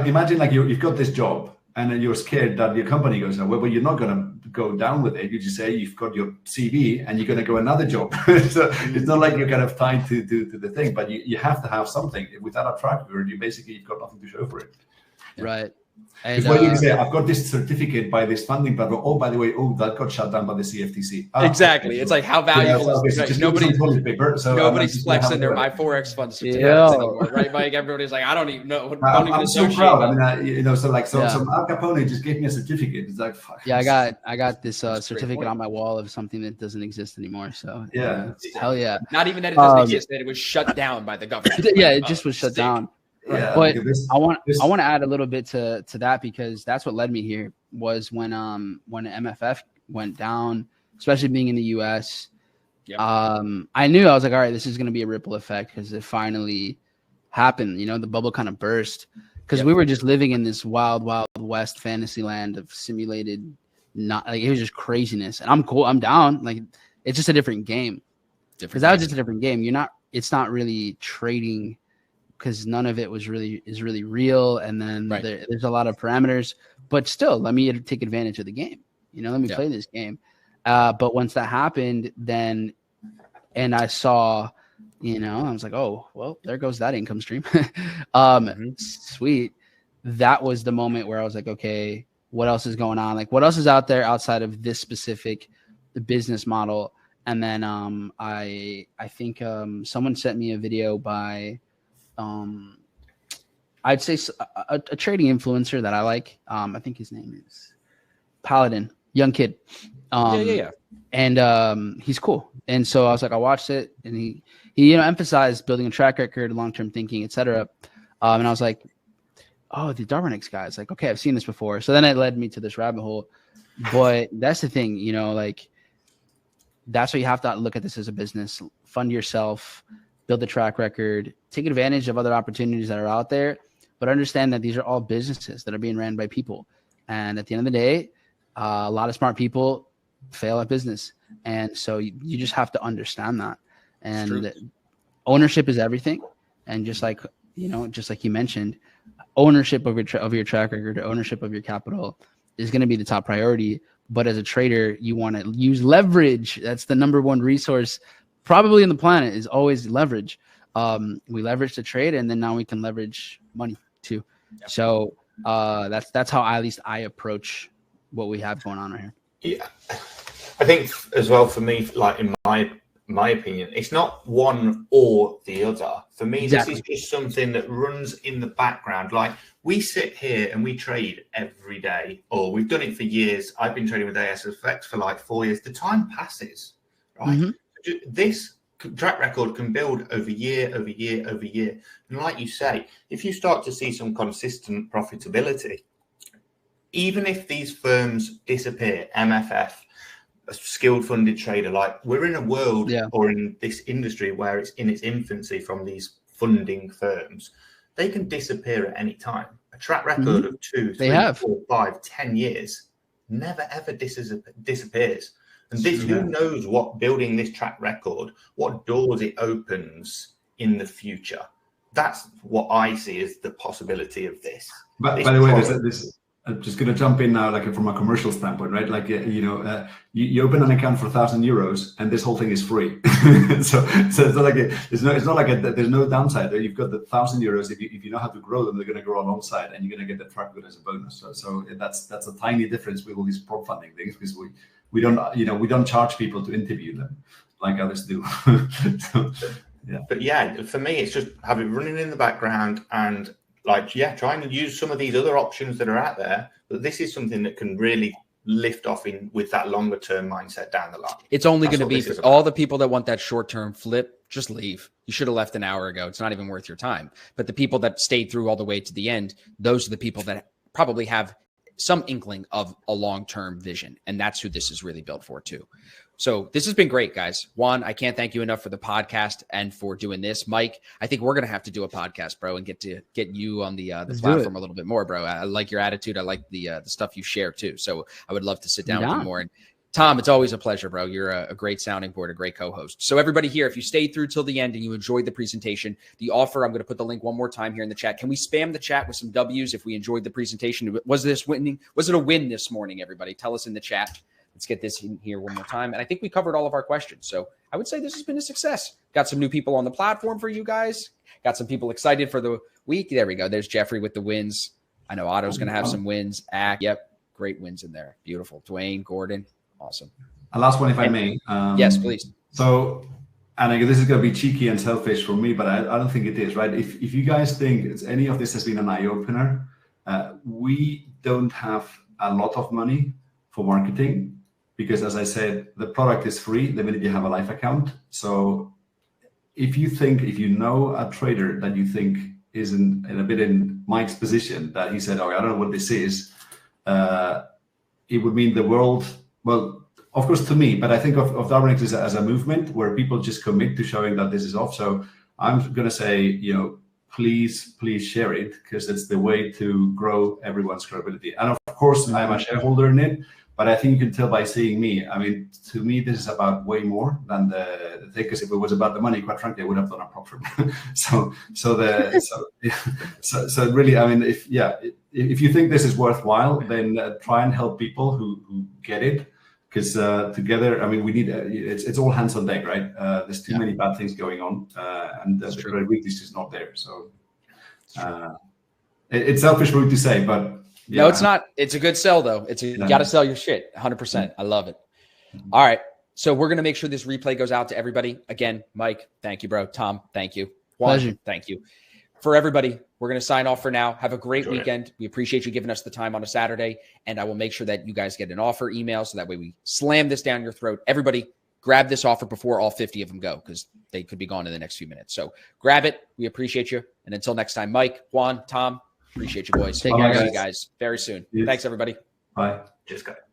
D: imagine like you've got this job, and then you're scared that your company goes nowhere, but you're not going to go down with it. You just say you've got your CV and you're going to go another job. So it's not like you're kind of tied to the thing, but you have to have something. Without a track record, you've got nothing to show for it.
C: Right.
D: And when you say, I've got this certificate by this funding platform, oh, by the way, that got shut down by the CFTC.
A: Exactly. Okay. It's like, how valuable is it? Nobody's flexing their My Forex fund certificates anymore, right, Mike? Everybody's like, I don't even know.
D: I'm so proud. I mean, some Al Capone just gave me a certificate. It's like, fuck.
C: Yeah, I got this certificate on my wall of something that doesn't exist anymore. So hell yeah.
A: Not even that it doesn't exist, that it was shut down by the government.
C: Yeah, it just was shut down. Yeah, but I want to add a little bit to that, because that's what led me here. Was when MFF went down, especially being in the US.
A: Yep.
C: I knew, I was like, all right, this is going to be a ripple effect because it finally happened. You know, the bubble kind of burst because we were just living in this wild, wild west fantasy land of simulated, not like it was just craziness. And I'm cool. I'm down. Like, it's just a different game. Because that was just a different game. It's not really trading because none of it is really real. And then there's a lot of parameters, but still, let me take advantage of the game. You know, let me play this game. But once that happened, and I saw, you know, I was like, oh, well, there goes that income stream. Sweet. That was the moment where I was like, okay, what else is going on? Like, what else is out there outside of this specific business model? And then I think someone sent me a video by, I'd say a trading influencer that I like. I think his name is Paladin, young kid. And he's cool. And so I was like, I watched it, and he you know, emphasized building a track record, long-term thinking, etc. And I was like, oh, the Darwinex guys. Like, okay, I've seen this before. So then it led me to this rabbit hole. But that's the thing, you know, like, that's why you have to look at this as a business. Fund yourself, build a track record, take advantage of other opportunities that are out there, but understand that these are all businesses that are being ran by people. And at the end of the day, a lot of smart people fail at business. And so you just have to understand that. And ownership is everything. And just like, you know, just like you mentioned, ownership of your track record, ownership of your capital is going to be the top priority. But as a trader, you want to use leverage. That's the number one resource probably in the planet, is always leverage. We leverage to trade, and then now we can leverage money too. Yep. So that's how at least I approach what we have going on right here.
B: Yeah, I think as well for me, like in my opinion, it's not one or the other. For me, This is just something that runs in the background. Like, we sit here and we trade every day, or we've done it for years. I've been trading with ASFX for like 4 years. The time passes, right? Mm-hmm. This track record can build over year, over year, over year. And like you say, if you start to see some consistent profitability, even if these firms disappear, MFF, a skilled funded trader, like, we're in a world or in this industry where it's in its infancy from these funding firms. They can disappear at any time. A track record of 2, 3, 4, 5, 10 years never ever disappears. And this, who knows what building this track record, what doors it opens in the future. That's what I see as the possibility of this.
D: But by the way, this I'm just going to jump in now, like from a commercial standpoint, right? Like, you know, you open an account for €1,000 and this whole thing is free. so it's not like there's no downside there. You've got the €1,000. If you know how to grow them, they're going to grow alongside, and you're going to get the track record as a bonus. So that's a tiny difference with all these prop funding things, because we don't charge people to interview them like others do.
B: But for me, it's just have it running in the background and, like, trying to use some of these other options that are out there. But this is something that can really lift off with that longer term mindset down the line.
A: It's only going to be for all the people that want that short term flip. Just leave. You should have left an hour ago. It's not even worth your time. But the people that stayed through all the way to the end, those are the people that probably have some inkling of a long-term vision. And that's who this is really built for too. So this has been great, guys. Juan, I can't thank you enough for the podcast and for doing this. Mike, I think we're going to have to do a podcast, bro, and get you on the platform a little bit more, bro. I like your attitude. I like the stuff you share too. So I would love to sit down with you more. And Tom, it's always a pleasure, bro. You're a great sounding board, a great co-host. So everybody here, if you stayed through till the end and you enjoyed the presentation, the offer, I'm going to put the link one more time here in the chat. Can we spam the chat with some W's if we enjoyed the presentation? Was this winning? Was it a win this morning, everybody? Tell us in the chat. Let's get this in here one more time. And I think we covered all of our questions. So I would say this has been a success. Got some new people on the platform for you guys. Got some people excited for the week. There we go. There's Jeffrey with the wins. I know Otto's going to have some wins. Yep. Great wins in there. Beautiful. Dwayne, Gordon. Awesome.
D: A last one, if I may.
A: Yes, please.
D: So, and I guess this is going to be cheeky and selfish for me, but I don't think it is, right? If you guys think any of this has been an eye-opener, we don't have a lot of money for marketing, because, as I said, the product is free the minute you have a live account. So if you know a trader that you think is in a bit in Mike's position, that he said, oh, I don't know what this is, it would mean the world. Well, of course, to me, but I think of Darwinex as a movement where people just commit to showing that this is off. So I'm going to say, please share it, because it's the way to grow everyone's credibility. And of course, I'm a shareholder in it, but I think you can tell by seeing me. I mean, to me, this is about way more than the thing, because if it was about the money, quite frankly, I would have done a prop firm. so really, I mean, if you think this is worthwhile, then try and help people who get it. Because together, I mean, we need it's all hands on deck, right? There's too many bad things going on, and the credibility is just not there. So it's selfish for me to say, but
A: no, it's not. It's a good sell, though. You got to sell your shit 100%. I love it. All right, so we're gonna make sure this replay goes out to everybody. Again, Mike, thank you, bro. Tom, thank you. Juan,
C: Pleasure.
A: Thank you. For everybody, we're going to sign off for now. Have a great weekend. We appreciate you giving us the time on a Saturday, and I will make sure that you guys get an offer email so that way we slam this down your throat. Everybody, grab this offer before all 50 of them go, because they could be gone in the next few minutes. So grab it. We appreciate you. And until next time, Mike, Juan, Tom, appreciate you, boys.
C: Take care,
A: See you guys very soon.
D: Yes.
A: Thanks, everybody.
D: Bye.
B: Cheers, guys.